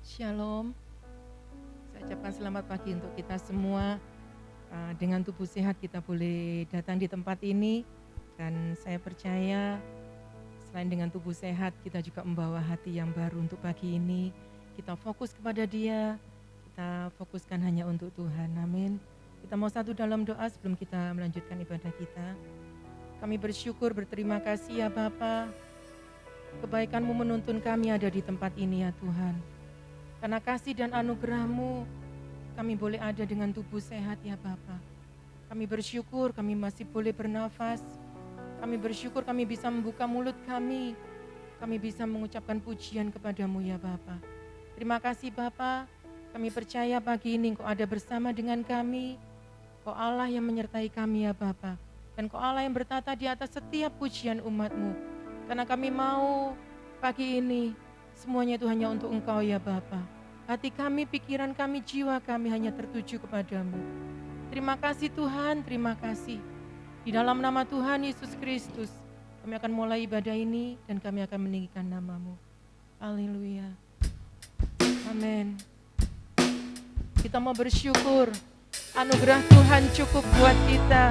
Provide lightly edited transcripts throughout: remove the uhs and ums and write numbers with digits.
Shalom, saya ucapkan selamat pagi untuk kita semua. Dengan tubuh sehat kita boleh datang di tempat ini. Dan saya percaya selain dengan tubuh sehat, kita juga membawa hati yang baru untuk pagi ini. Kita fokus kepada Dia, kita fokuskan hanya untuk Tuhan, amin. Kita mau satu dalam doa sebelum kita melanjutkan ibadah kita. Kami bersyukur, berterima kasih ya Bapa. Kebaikan-Mu menuntun kami ada di tempat ini ya Tuhan. Karena kasih dan anugerah-Mu, kami boleh ada dengan tubuh sehat ya Bapa. Kami bersyukur kami masih boleh bernafas. Kami bersyukur kami bisa membuka mulut kami. Kami bisa mengucapkan pujian kepada-Mu ya Bapa. Terima kasih Bapa. Kami percaya pagi ini Engkau ada bersama dengan kami. Engkau Allah yang menyertai kami ya Bapa. Dan Engkau Allah yang bertata di atas setiap pujian umat-Mu. Karena kami mau pagi ini semuanya itu hanya untuk Engkau ya Bapa. Hati kami, pikiran kami, jiwa kami hanya tertuju kepadamu. Terima kasih Tuhan, terima kasih. Di dalam nama Tuhan Yesus Kristus, kami akan mulai ibadah ini dan kami akan meninggikan nama-Mu. Haleluya. Amin. Kita mau bersyukur, anugerah Tuhan cukup buat kita.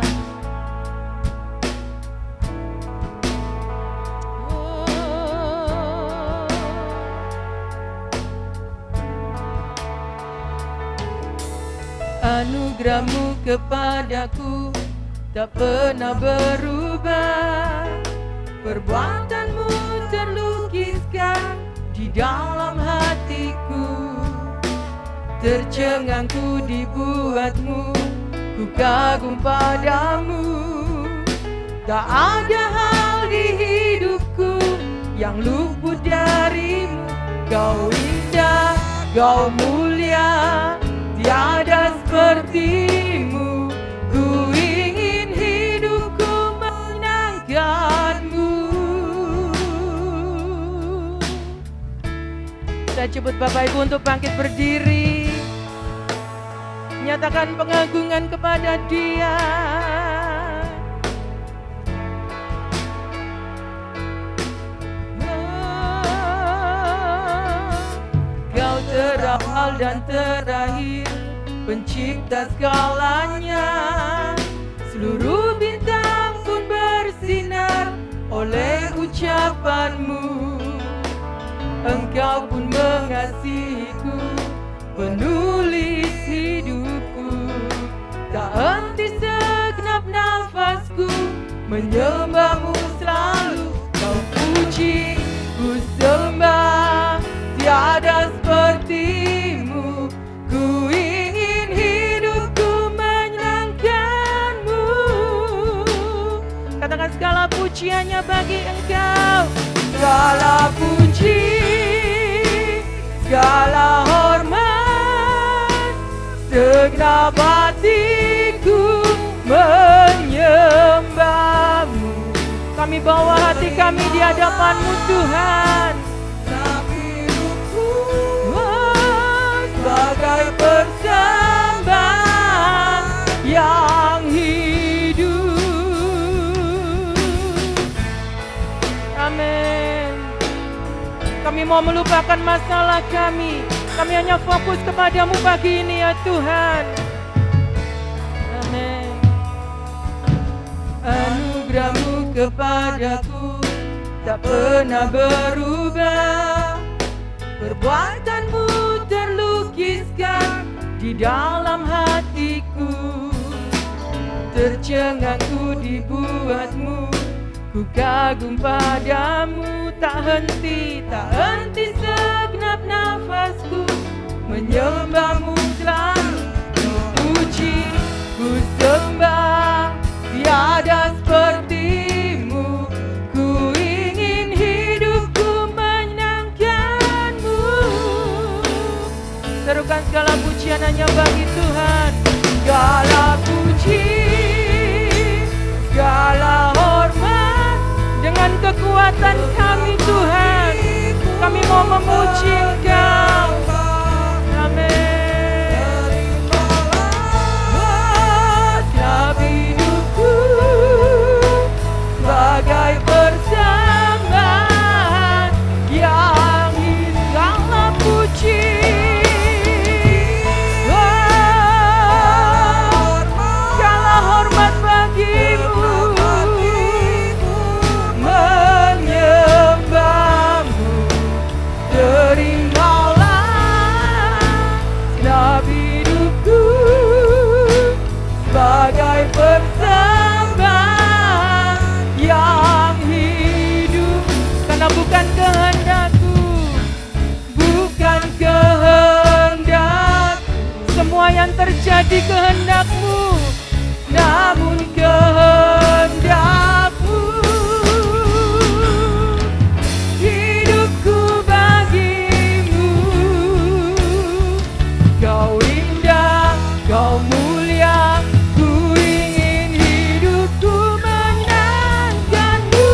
Anugerah-Mu kepadaku tak pernah berubah. Perbuatan-Mu terlukiskan di dalam hatiku. Tercengangku dibuat-Mu, ku kagum padamu. Tak ada hal di hidupku yang luput dari-Mu. Kau indah, Kau mulia, tiada seperti-Mu. Ku ingin hidupku menyenangkan-Mu. Saya jemput Bapak Ibu untuk bangkit berdiri, menyatakan pengagungan kepada Dia. Kau terawal dan terakhir, pencipta segalanya. Seluruh bintang pun bersinar oleh ucapan-Mu. Engkau pun mengasihiku, penulis hidupku. Tak henti segenap nafasku, menyembah-Mu selalu. Kau puji, ku sembah, tiada seperti-Mu. Ku ingin hidupku menyenangkan-Mu. Katakan segala pujiannya bagi Engkau. Segala puji, segala hormat, segenap hatiku menyembah-Mu. Kami bawa hati kami di hadapan-Mu Tuhan. Sebagai persembahan yang hidup. Amin. Kami mau melupakan masalah kami. Kami hanya fokus kepada-Mu pagi ini ya Tuhan. Amin. Anugerah-Mu kepadaku tak pernah berubah. Perbuatan-Mu terlukiskan di dalam hatiku. Tercengangku dibuat-Mu, ku kagum padamu. Tak henti segenap nafasku, menyembah-Mu selalu. Ku puji, ku sembah, tiada seperti-Mu. Ku ingin hidupku menyenangkan-Mu. Serukan segala pujian hanya bagi Tuhan. Segala puji, segala hormat, dengan kekuatan kami Tuhan, kami mau memuji Engkau. Amin. Setiap hidupku sebagai persembahan yang segala puji, kehendak, semua yang terjadi kehendak-Mu, namun kehendak-Mu. Hidupku bagimu, Kau indah, Kau mulia, ku ingin hidupku menyenangkan-Mu.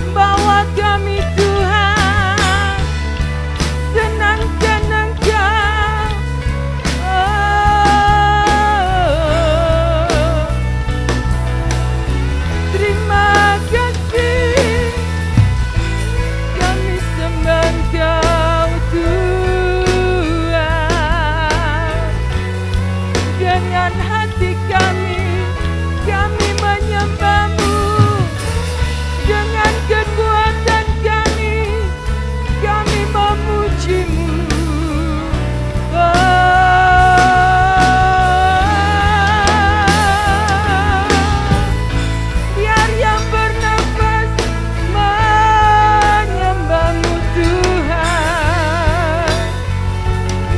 Bawa kami Tuhan, senangkan Engkau. Terima kasih, kami sembah Engkau Tuhan. Dengan hati kami menyembah-Mu. Dengan kekuatan kami memuji-Mu. Biar yang bernafas menyembah-Mu Tuhan.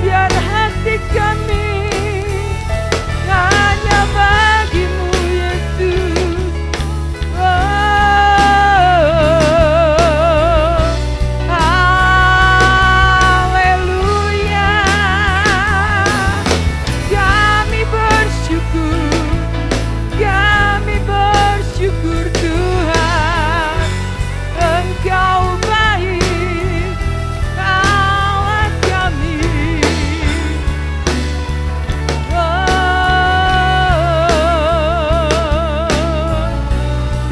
Biar hati kami hanya bagi-Mu Yesus. Haleluya. Kami bersyukur Tuhan. Engkau baik, Allah kami.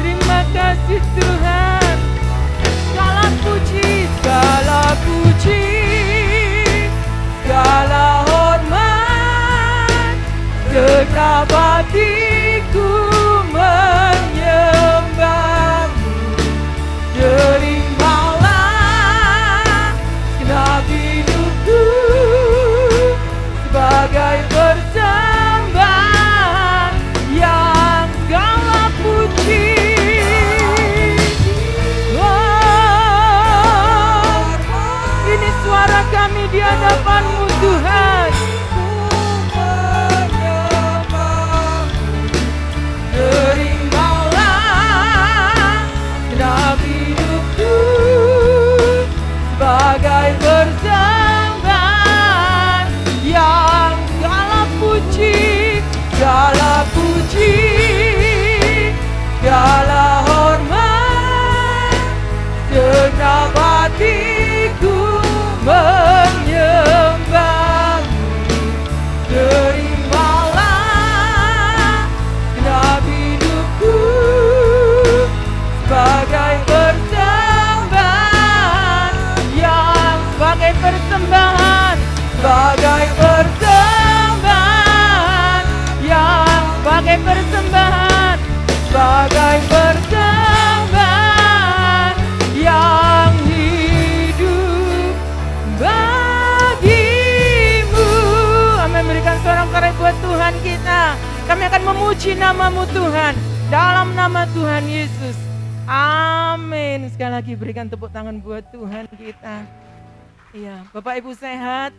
Terima kasih Tuhan. Segala puji, segala hormat, segenap hatiku menyembah-Mu. Terimalah segenap hidupku sebagai persembahan yang Kau puji. Ini suara kami di hadapan-Mu Tuhan. Terimalah segenap hidupku sebagai persembahan yang Kau puji. Segala puji, segala hormat, segenap hatiku menyembah-Mu. Terimalah segenap hidupku sebagai persembahan yang sebagai persembahan yang sebagai persembahan yang hidup bagi-Mu. Amin. Berikan suara keras buat Tuhan kita. Kami akan memuji nama-Mu Tuhan, dalam nama Tuhan Yesus. Amin. Sekali lagi berikan tepuk tangan buat Tuhan kita. Iya, Bapak Ibu sehat.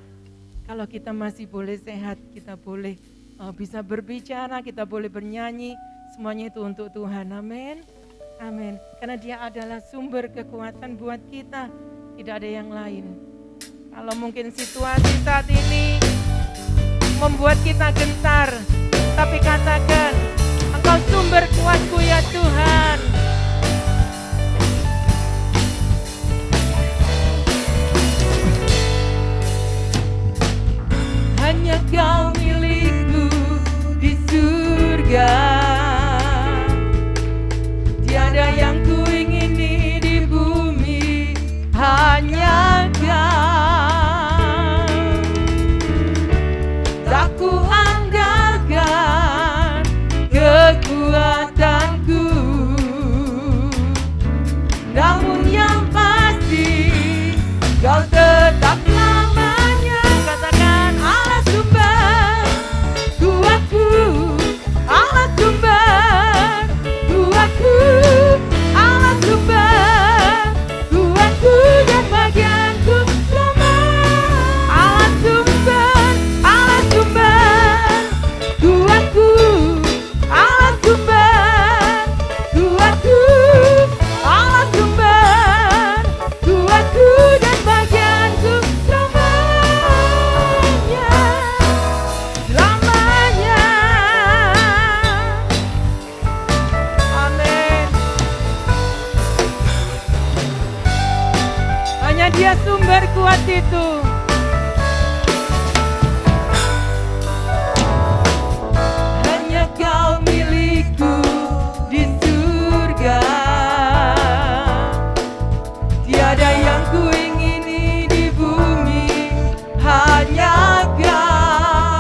Kalau kita masih boleh sehat, kita boleh bisa berbicara, kita boleh bernyanyi. Semuanya itu untuk Tuhan. Amin. Amin. Karena Dia adalah sumber kekuatan buat kita. Tidak ada yang lain. Kalau mungkin situasi saat ini membuat kita gentar, tapi katakan, Engkau sumber kuatku ya Tuhan. Hanya Kau milikku di surga. Tiada yang ku ingini di bumi, hanya Kau. Tak ku andalkan kekuatanku, sumber kuat itu. Hanya Kau milikku di surga. Tiada yang kuingini di bumi, hanya Kau.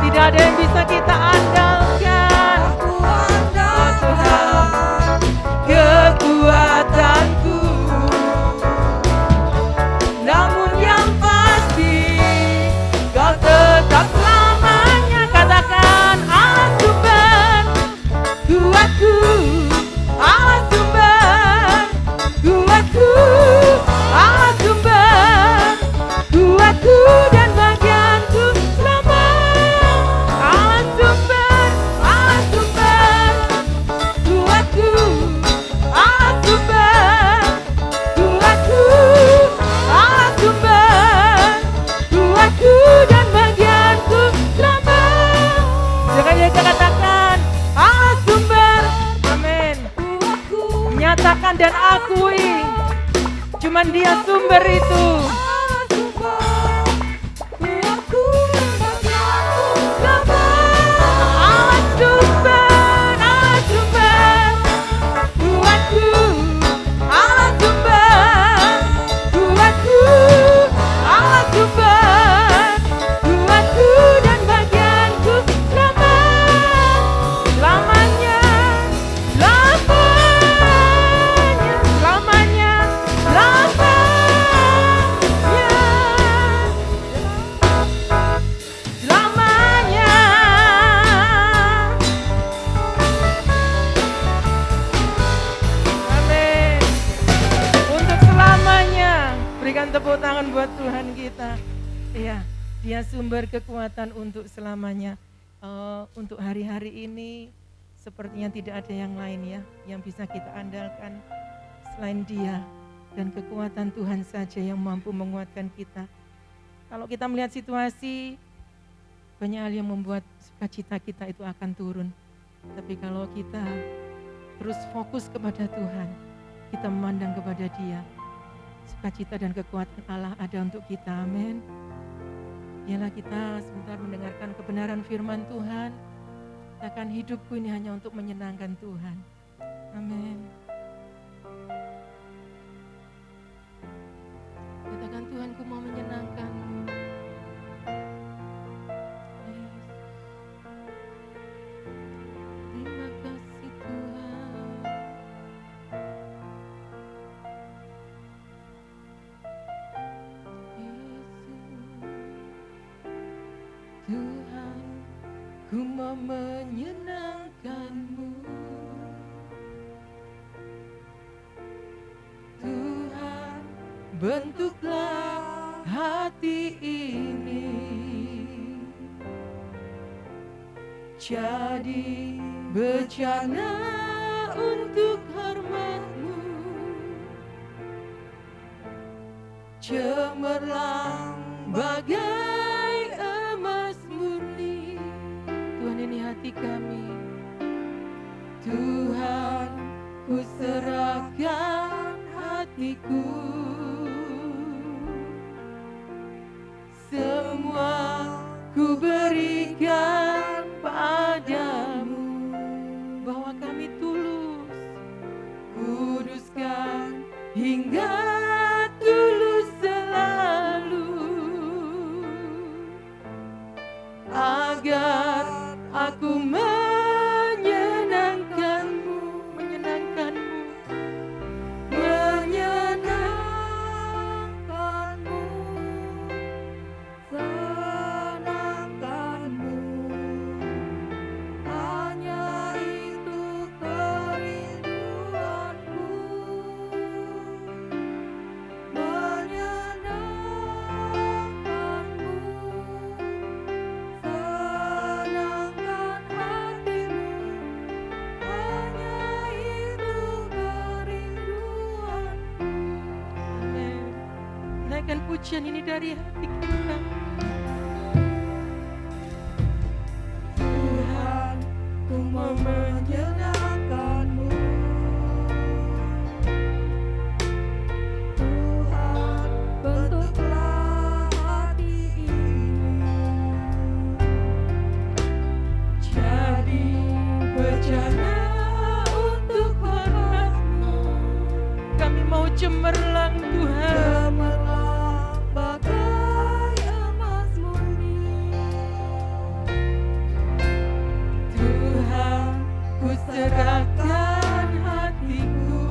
Tidak ada yang bisa kita andalkan. Oh Tuhan, kekuatanku. Namun yang pasti Kau tetap selamanya. Katakan Allah sumber kuatku, Allah sumber kuatku, Allah sumber kuatku dan bagianku selama. Allah sumber kuatku, Allah sumber kuatku, Allah sumber kuatku dan bagianku selama. Sekali kita katakan Allah sumber. Amin. Nyatakan dan akui, cuman Dia sumber itu. Tepuk tangan buat Tuhan kita. Iya, Dia sumber kekuatan untuk selamanya. Untuk hari-hari ini sepertinya tidak ada yang lain ya yang bisa kita andalkan selain Dia, dan kekuatan Tuhan saja yang mampu menguatkan kita. Kalau kita melihat situasi, banyak hal yang membuat sukacita kita itu akan turun. Tapi kalau kita terus fokus kepada Tuhan, kita memandang kepada Dia, sukacita dan kekuatan Allah ada untuk kita. Amin. Biarlah kita sebentar mendengarkan kebenaran firman Tuhan. Katakan, hidupku ini hanya untuk menyenangkan Tuhan. Amin. Katakan, Tuhan, ku mau menyenangkan-Mu. Terima kasih Tuhan. Tuhan, ku mau menyenangkan-Mu. Tuhan, bentuklah hati ini jadi bejana untuk hormat-Mu. Cemerlang bagai emas murni. Tuhan, ini hati kami. Tuhan, ku serahkan hatiku. Semua ku berikan padamu. Bahwa kami tulus, kuduskan hingga tulus selalu, agar aku menyenangkan-Mu, menyenangkan-Mu, menyenangkan-Mu, senangkan-Mu. Hanya itu kerinduanku, menyenangkan-Mu, senangkan hatimu. Hanya itu kerinduanku. Amin. Naikkan pujian ini dari hati kita. Tuhan, ku mau menyenangkan-Mu. Tuhan, bentuk berjalan untuk hormat-Mu. Kami mau cemerlang Tuhan, cemerlang bagai emas murni. Tuhan, ku serahkan hatiku,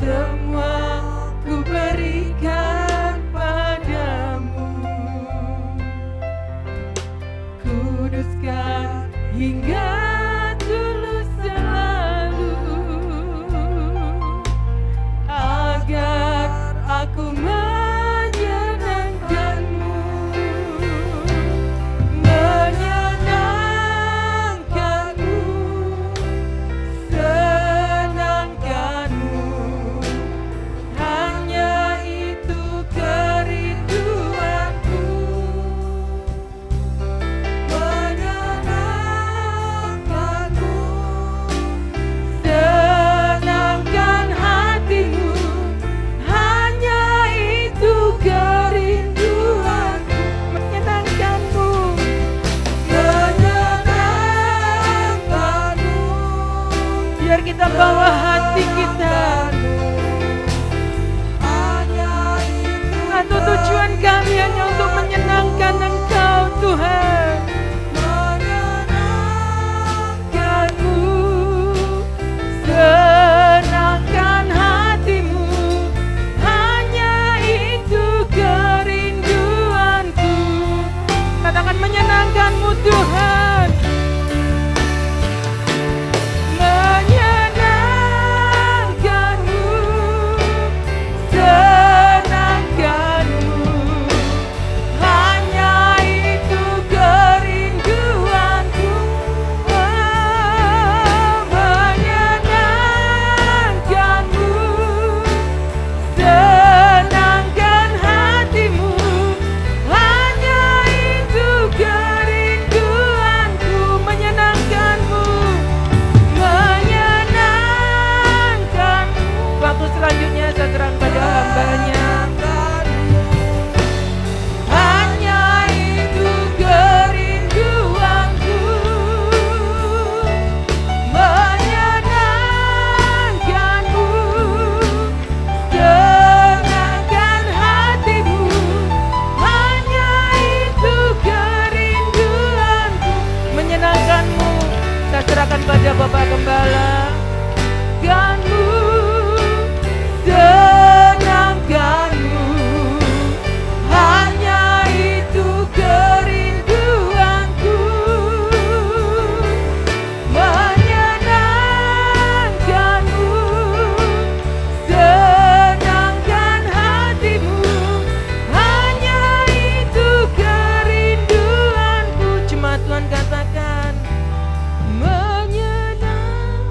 semua ku berikan padamu. Kuduskan hingga tulus selalu, agar aku menyenangkan-Mu, menyenangkan-Mu, senangkan-Mu. Hanya itu kerinduanku, Menyenangkan-Mu, senangkan hatimu. Hanya itu kerinduanku, menyenangkan-Mu. menyenangkan-Mu, Biar kita bawa hati kita. hanya itu Satu tujuan kami hanya untuk menyenangkan Engkau Tuhan. Menyenangkan-Mu, senangkan hatimu. Hanya itu kerinduanku. Katakan menyenangkan-Mu Tuhan. Menyenangkan-Mu, senangkan-Mu. Hanya itu kerinduanku. Menyenangkan-Mu, senangkan hatimu. Hanya itu kerinduanku. Menyenangkan-Mu, menyenangkan-Mu. Waktu selanjutnya saya serang pada hamba-Nya. Hanya itu kerinduanku, menyenangkan-Mu, senangkan hatimu. Hanya itu kerinduanku, menyenangkan-Mu. Saya serahkan pada Bapak Gembala. Menyenangkan-Mu, senangkan-Mu. Hanya itu kerinduanku, menyenangkan-Mu, senangkan hatimu. Hanya itu kerinduanku. Jemaat Tuhan katakan menyenang.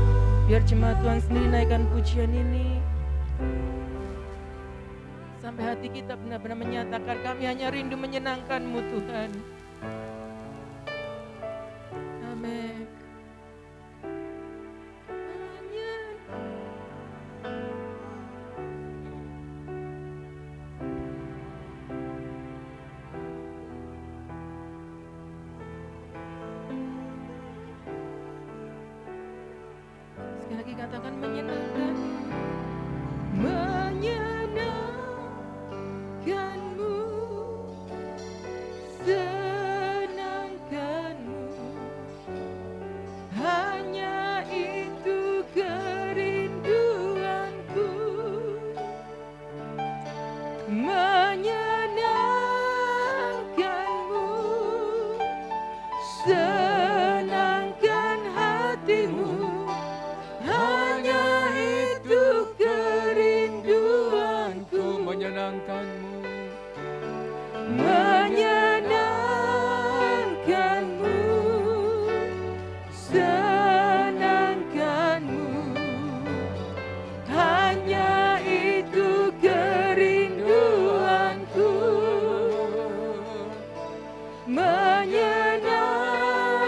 Biar jemaat Tuhan sendiri naikkan pujian ini sampai hati kita benar-benar menyatakan kami hanya rindu menyenangkan-Mu Tuhan. Amin. Sekali lagi katakan menyenangkan. Menyenangkan-Mu, senangkan-Mu. Hanya itu kerinduanku, menyenangkan-Mu, senangkan hatimu. Hanya itu kerinduanku, menyenangkan-Mu, menyenangkan-Mu, senangkan-Mu. Hanya itu kerinduanku, menyenangkan-Mu,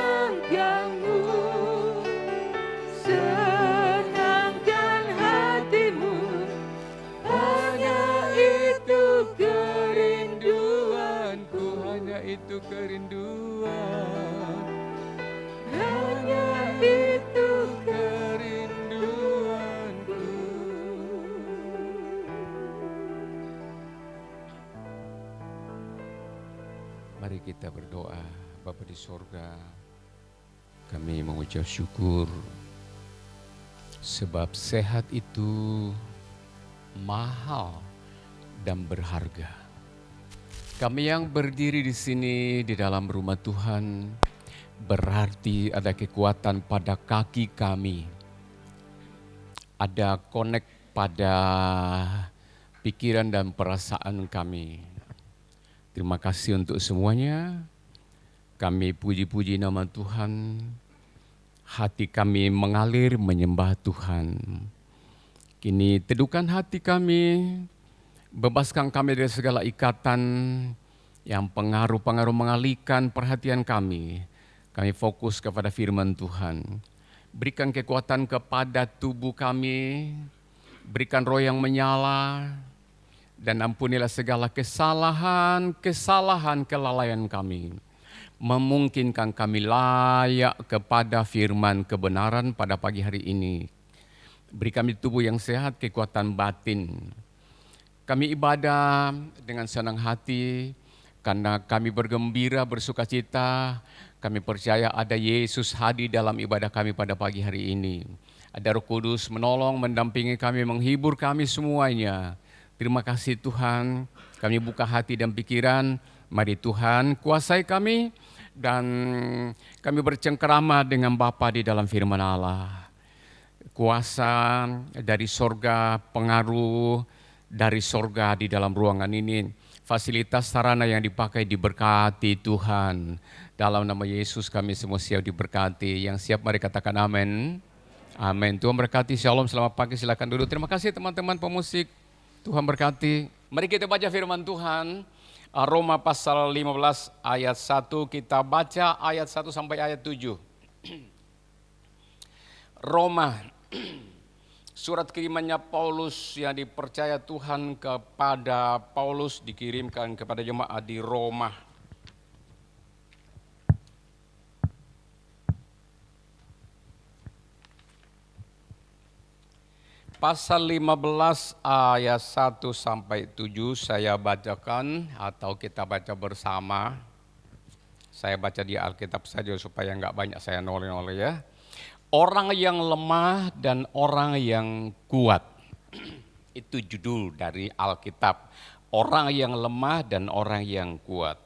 sorga, kami mengucap syukur sebab sehat itu mahal dan berharga. Kami yang berdiri di sini di dalam rumah Tuhan berarti ada kekuatan pada kaki kami, ada connect pada pikiran dan perasaan kami. Terima kasih untuk semuanya. Kami puji-puji nama Tuhan. Hati kami mengalir menyembah Tuhan. Kini teduhkan hati kami, bebaskan kami dari segala ikatan yang pengaruh-pengaruh mengalihkan perhatian kami. Kami fokus kepada firman Tuhan. Berikan kekuatan kepada tubuh kami, berikan roh yang menyala, dan ampunilah segala kesalahan kelalaian kami. Memungkinkan kami layak kepada firman kebenaran pada pagi hari ini. Beri kami tubuh yang sehat, kekuatan batin. Kami ibadah dengan senang hati, karena kami bergembira, bersukacita. Kami percaya ada Yesus hadir dalam ibadah kami pada pagi hari ini. Ada Roh Kudus menolong, mendampingi kami, menghibur kami semuanya. Terima kasih Tuhan, kami buka hati dan pikiran. Mari Tuhan kuasai kami dan kami bercengkerama dengan Bapa di dalam firman Allah. Kuasa dari sorga, pengaruh dari sorga di dalam ruangan ini. Fasilitas sarana yang dipakai diberkati Tuhan. Dalam nama Yesus kami semua siap diberkati. Yang siap mari katakan amin. Amin. Tuhan berkati, shalom, selamat pagi, silakan duduk. Terima kasih teman-teman pemusik. Tuhan berkati. Mari kita baca firman Tuhan. Roma pasal 15 ayat 1, kita baca ayat 1 sampai ayat 7. Roma, surat kirimannya Paulus yang dipercaya Tuhan kepada Paulus, dikirimkan kepada jemaat di Roma. Pasal 15 ayat 1 sampai 7 saya bacakan atau kita baca bersama. Saya baca di Alkitab saja supaya enggak banyak saya noleh-noleh ya. Orang yang lemah dan orang yang kuat. Itu judul dari Alkitab. Orang yang lemah dan orang yang kuat.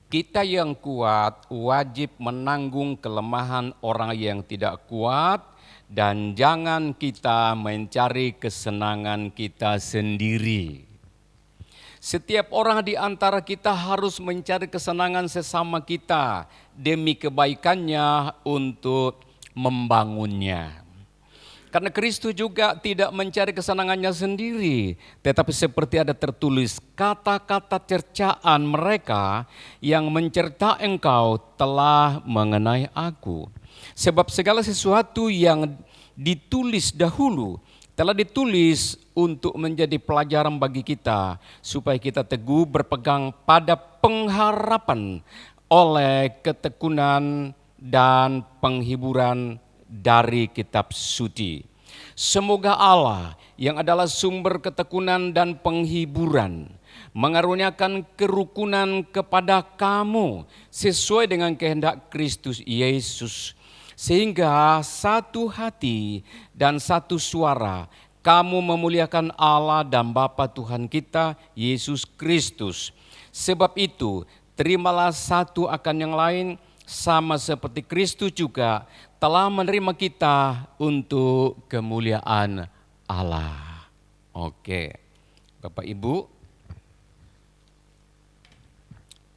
Kita yang kuat wajib menanggung kelemahan orang yang tidak kuat. Dan jangan kita mencari kesenangan kita sendiri. Setiap orang di antara kita harus mencari kesenangan sesama kita demi kebaikannya untuk membangunnya. Karena Kristus juga tidak mencari kesenangannya sendiri, tetapi seperti ada tertulis, kata-kata cercaan mereka yang mencerca engkau telah mengenai aku. Sebab segala sesuatu yang ditulis dahulu telah ditulis untuk menjadi pelajaran bagi kita, supaya kita teguh berpegang pada pengharapan oleh ketekunan dan penghiburan dari kitab suci. Semoga Allah yang adalah sumber ketekunan dan penghiburan mengaruniakan kerukunan kepada kamu sesuai dengan kehendak Kristus Yesus, sehingga satu hati dan satu suara kamu memuliakan Allah dan Bapa Tuhan kita Yesus Kristus. Sebab itu terimalah satu akan yang lain, sama seperti Kristus juga telah menerima kita untuk kemuliaan Allah. Oke, Bapak Ibu,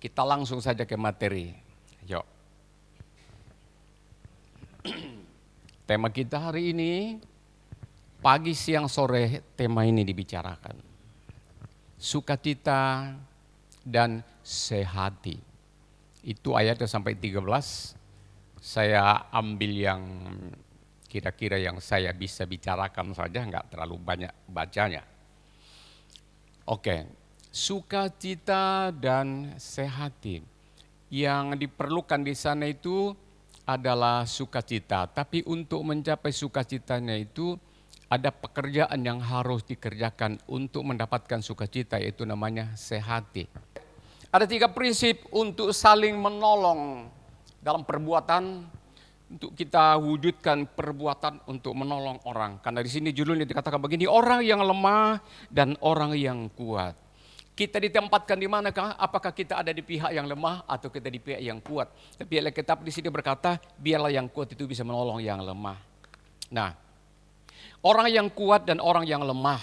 kita langsung saja ke materi. Yuk. Tema kita hari ini, pagi, siang, sore, tema ini dibicarakan. Sukacita dan sehati. Itu ayatnya sampai 13. Saya ambil yang kira-kira yang saya bisa bicarakan saja, enggak terlalu banyak bacanya. Oke, sukacita dan sehati. Yang diperlukan di sana itu adalah sukacita, tapi untuk mencapai sukacitanya itu ada pekerjaan yang harus dikerjakan untuk mendapatkan sukacita, yaitu namanya sehati. Ada 3 prinsip untuk saling menolong dalam perbuatan untuk kita wujudkan perbuatan untuk menolong orang. Karena di sini judulnya dikatakan begini, orang yang lemah dan orang yang kuat. Kita ditempatkan di manakah? Apakah kita ada di pihak yang lemah atau kita di pihak yang kuat? Tapi Alkitab di sini berkata, biarlah yang kuat itu bisa menolong yang lemah. Nah, orang yang kuat dan orang yang lemah,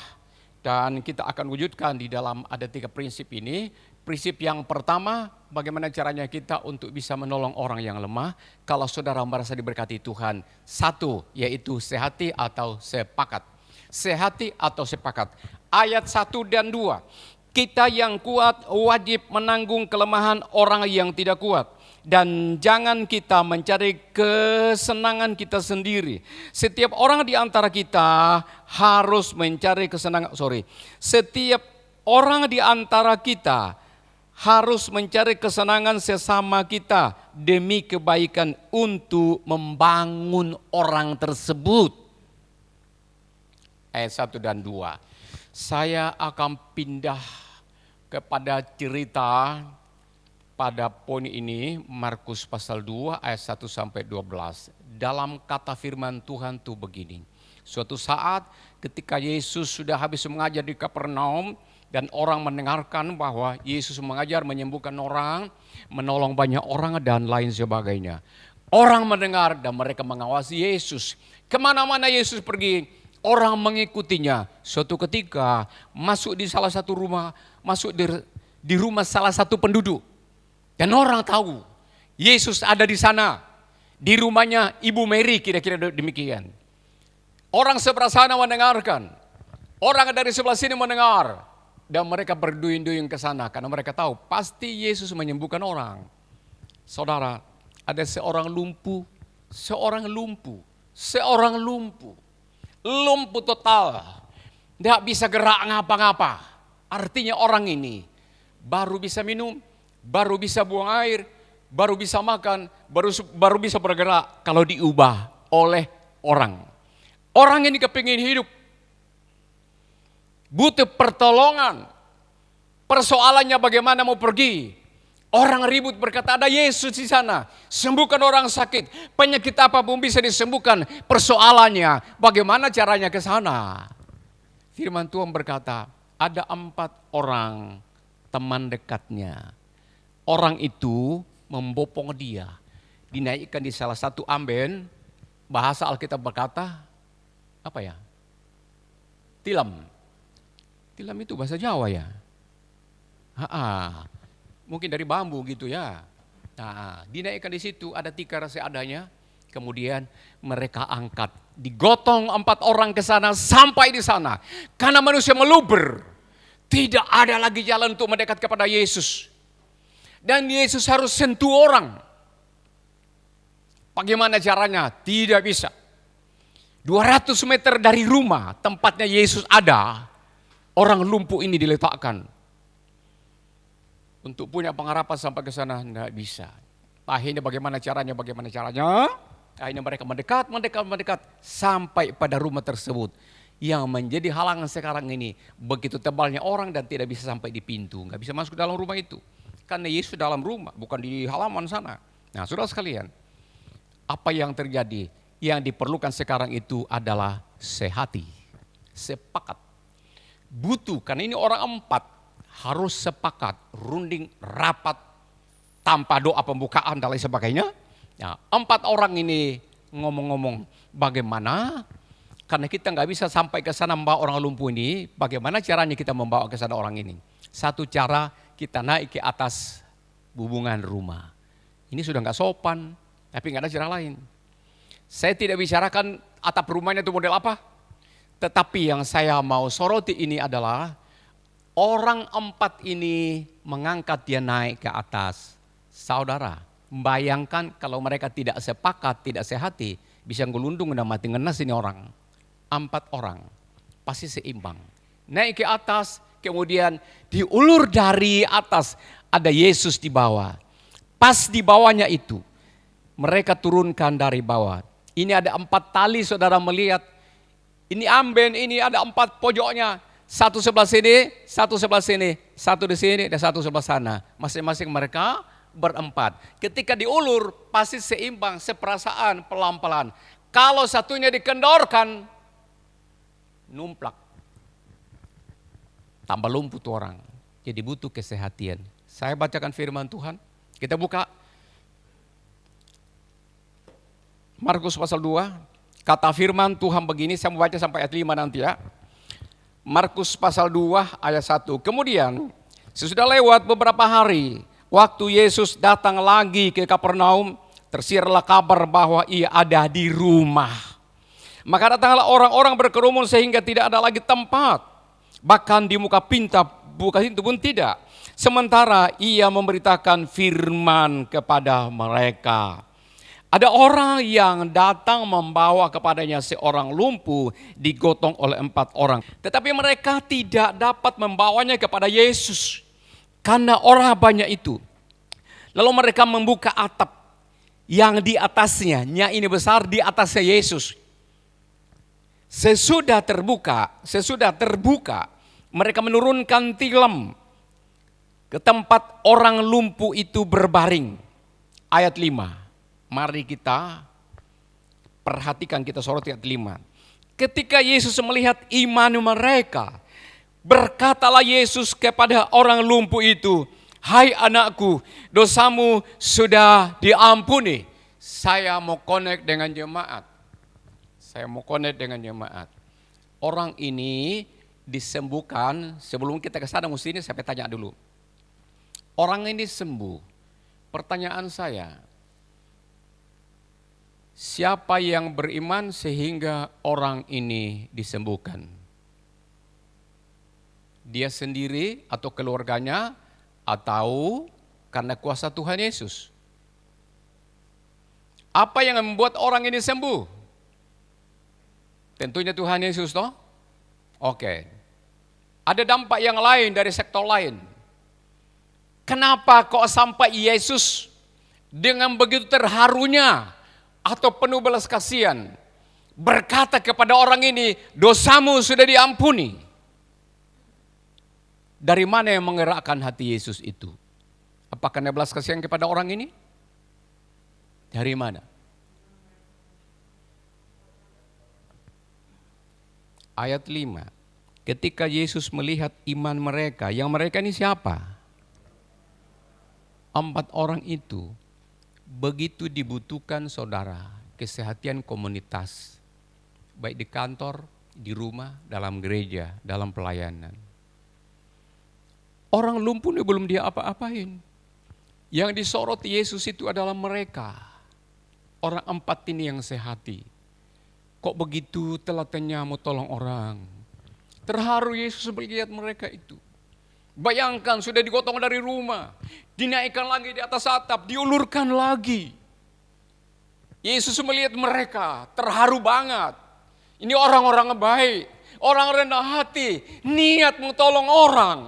dan kita akan wujudkan di dalam ada 3 prinsip ini. Prinsip yang pertama, bagaimana caranya kita untuk bisa menolong orang yang lemah kalau saudara merasa diberkati Tuhan. 1, yaitu sehati atau sepakat. Sehati atau sepakat. Ayat 1 dan 2. Kita yang kuat wajib menanggung kelemahan orang yang tidak kuat. Dan jangan kita mencari kesenangan kita sendiri. Setiap orang di antara kita harus mencari kesenangan. Setiap orang di antara kita harus mencari kesenangan sesama kita demi kebaikan untuk membangun orang tersebut. Ayat 1 dan 2. Saya akan pindah kepada cerita pada poin ini, Markus pasal 2 ayat 1 sampai 12. Dalam kata firman Tuhan itu begini. Suatu saat ketika Yesus sudah habis mengajar di Kapernaum dan orang mendengarkan bahwa Yesus mengajar menyembuhkan orang, menolong banyak orang dan lain sebagainya. Orang mendengar dan mereka mengawasi Yesus. Kemana-mana Yesus pergi, orang mengikutinya. Suatu ketika masuk di salah satu rumah, masuk di rumah salah satu penduduk. Dan orang tahu Yesus ada di sana. Di rumahnya Ibu Mary, kira-kira demikian. Orang sebelah sana mendengarkan. Orang dari sebelah sini mendengar. Dan mereka berduyun-duyun ke sana. Karena mereka tahu pasti Yesus menyembuhkan orang. Saudara, ada seorang lumpuh. Lumpuh total. Tidak bisa gerak ngapa-ngapa. Artinya orang ini baru bisa minum, baru bisa buang air, baru bisa makan, baru bisa bergerak kalau diubah oleh orang. Orang ini kepingin hidup, butuh pertolongan. Persoalannya bagaimana mau pergi. Orang ribut berkata ada Yesus di sana, sembuhkan orang sakit. Penyakit apapun bisa disembuhkan. Persoalannya bagaimana caranya ke sana. Firman Tuhan berkata ada 4 orang teman dekatnya. Orang itu membopong dia, dinaikkan di salah satu amben. Bahasa Alkitab berkata, apa ya? Tilam. Tilam itu bahasa Jawa ya? Mungkin dari bambu gitu ya. Nah, dinaikkan di situ ada tikar seadanya. Kemudian mereka angkat, digotong 4 orang ke sana sampai di sana. Karena manusia meluber, tidak ada lagi jalan untuk mendekat kepada Yesus. Dan Yesus harus sentuh orang. Bagaimana caranya? Tidak bisa. 200 meter dari rumah tempatnya Yesus ada, orang lumpuh ini diletakkan. Untuk punya pengharapan sampai ke sana tidak bisa. Akhirnya bagaimana caranya? Akhirnya mereka mendekat sampai pada rumah tersebut. Yang menjadi halangan sekarang ini, begitu tebalnya orang dan tidak bisa sampai di pintu, nggak bisa masuk ke dalam rumah itu. Karena Yesus dalam rumah, bukan di halaman sana. Nah, saudara sekalian, apa yang terjadi? Yang diperlukan sekarang itu adalah sehati, sepakat. Butuh, karena ini orang 4 harus sepakat, runding, rapat, tanpa doa pembukaan dan lain sebagainya. Nah, 4 orang ini ngomong-ngomong bagaimana, karena kita nggak bisa sampai ke sana membawa orang lumpuh ini, bagaimana caranya kita membawa ke sana orang ini? Satu cara, kita naik ke atas bubungan rumah. Ini sudah nggak sopan, tapi nggak ada cara lain. Saya tidak bicarakan atap rumahnya itu model apa, tetapi yang saya mau soroti ini adalah orang 4 ini mengangkat dia naik ke atas. Saudara, bayangkan kalau mereka tidak sepakat, tidak sehati, bisa ngelundung dan mati ngenas ini orang. 4 orang, pasti seimbang. Naik ke atas, kemudian diulur dari atas, ada Yesus di bawah. Pas di bawahnya itu, mereka turunkan dari bawah. Ini ada 4 tali, saudara melihat. Ini amben, ini ada 4 pojoknya. Satu sebelah sini, satu sebelah sini, satu di sini, dan satu sebelah sana. Masing-masing mereka berempat. Ketika diulur pasti seimbang, seperasaan, pelan-pelan. Kalau satunya dikendorkan, numplak. Tambah lumpuh tuh orang. Jadi butuh kesehatan. Saya bacakan firman Tuhan. Kita buka Markus pasal 2. Kata firman Tuhan begini, saya mau baca sampai ayat 5 nanti ya. Markus pasal 2 ayat 1. Kemudian sesudah lewat beberapa hari, waktu Yesus datang lagi ke Kapernaum, tersiarlah kabar bahwa ia ada di rumah. Maka datanglah orang-orang berkerumun sehingga tidak ada lagi tempat. Bahkan di muka pintu pun tidak. Sementara ia memberitakan firman kepada mereka. Ada orang yang datang membawa kepadanya seorang lumpuh digotong oleh 4 orang. Tetapi mereka tidak dapat membawanya kepada Yesus karena orang banyak itu. Lalu mereka membuka atap yang di atasnya, ini besar di atasnya Yesus. Sesudah terbuka, mereka menurunkan tilam ke tempat orang lumpuh itu berbaring. Ayat 5. Mari kita perhatikan, kita soroti ayat 5. Ketika Yesus melihat iman mereka, berkatalah Yesus kepada orang lumpuh itu, "Hai anakku, dosamu sudah diampuni." Saya mau connect dengan jemaat. Orang ini disembuhkan. Sebelum kita ke sana mesti ini saya tanya dulu. Orang ini sembuh. Pertanyaan saya, siapa yang beriman sehingga orang ini disembuhkan? Dia sendiri atau keluarganya atau karena kuasa Tuhan Yesus? Apa yang membuat orang ini sembuh? Tentunya Tuhan Yesus toh? Oke. Ada dampak yang lain dari sektor lain. Kenapa kok sampai Yesus dengan begitu terharunya atau penuh belas kasihan berkata kepada orang ini, "Dosamu sudah diampuni"? Dari mana yang menggerakkan hati Yesus itu? Apakah karena belas kasihan kepada orang ini? Dari mana? Ayat 5. Ketika Yesus melihat iman mereka, yang mereka ini siapa? 4 orang itu. Begitu dibutuhkan saudara, kesehatan komunitas. Baik di kantor, di rumah, dalam gereja, dalam pelayanan. Orang lumpuh ini belum dia apa-apain. Yang disoroti Yesus itu adalah mereka. Orang 4 ini yang sehati. Kok begitu telatennya mau tolong orang. Terharu Yesus melihat mereka itu. Bayangkan sudah digotong dari rumah. Dinaikkan lagi di atas atap, diulurkan lagi. Yesus melihat mereka, terharu banget. Ini orang-orang baik, orang rendah hati, niat mau tolong orang.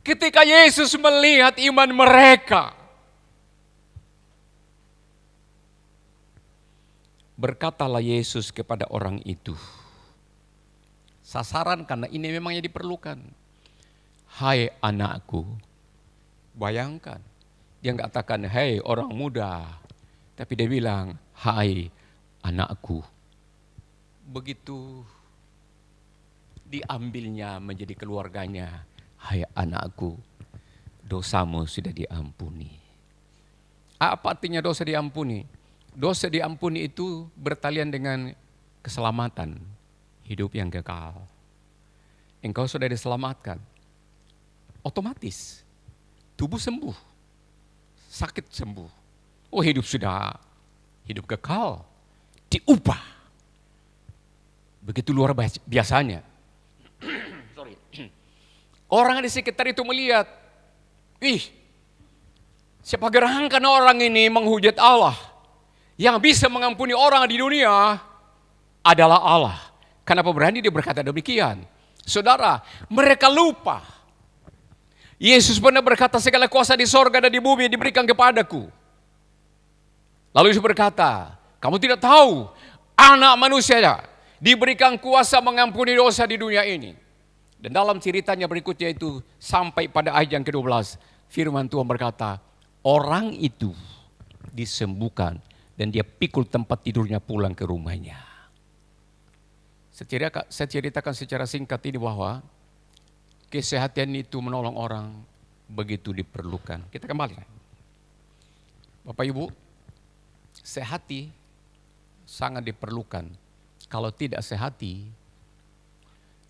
Ketika Yesus melihat iman mereka, berkatalah Yesus kepada orang itu. Sasaran karena ini memang yang diperlukan. "Hai anakku." Bayangkan, dia enggak katakan, "Hei orang muda." Tapi dia bilang, "Hai anakku." Begitu diambilnya menjadi keluarganya. "Hai anakku, dosamu sudah diampuni." Apa artinya dosa diampuni? Dosa diampuni itu bertalian dengan keselamatan, hidup yang kekal. Engkau sudah diselamatkan. Otomatis tubuh sembuh, sakit sembuh. Oh, hidup sudah hidup kekal, diubah. Begitu luar biasanya. Orang di sekitar itu melihat, siapa gerangan orang ini menghujat Allah. Yang bisa mengampuni orang di dunia adalah Allah. Kenapa berani dia berkata demikian? Saudara, mereka lupa. Yesus pernah berkata, "Segala kuasa di sorga dan di bumi diberikan kepadaku." Lalu Yesus berkata, "Kamu tidak tahu anak manusia diberikan kuasa mengampuni dosa di dunia ini." Dan dalam ceritanya berikutnya itu sampai pada ayat yang ke-12. firman Tuhan berkata, orang itu disembuhkan dan dia pikul tempat tidurnya pulang ke rumahnya. Saya ceritakan secara singkat ini bahwa kesehatan itu menolong orang begitu diperlukan. Kita kembali. Bapak Ibu, sehati sangat diperlukan. Kalau tidak sehati,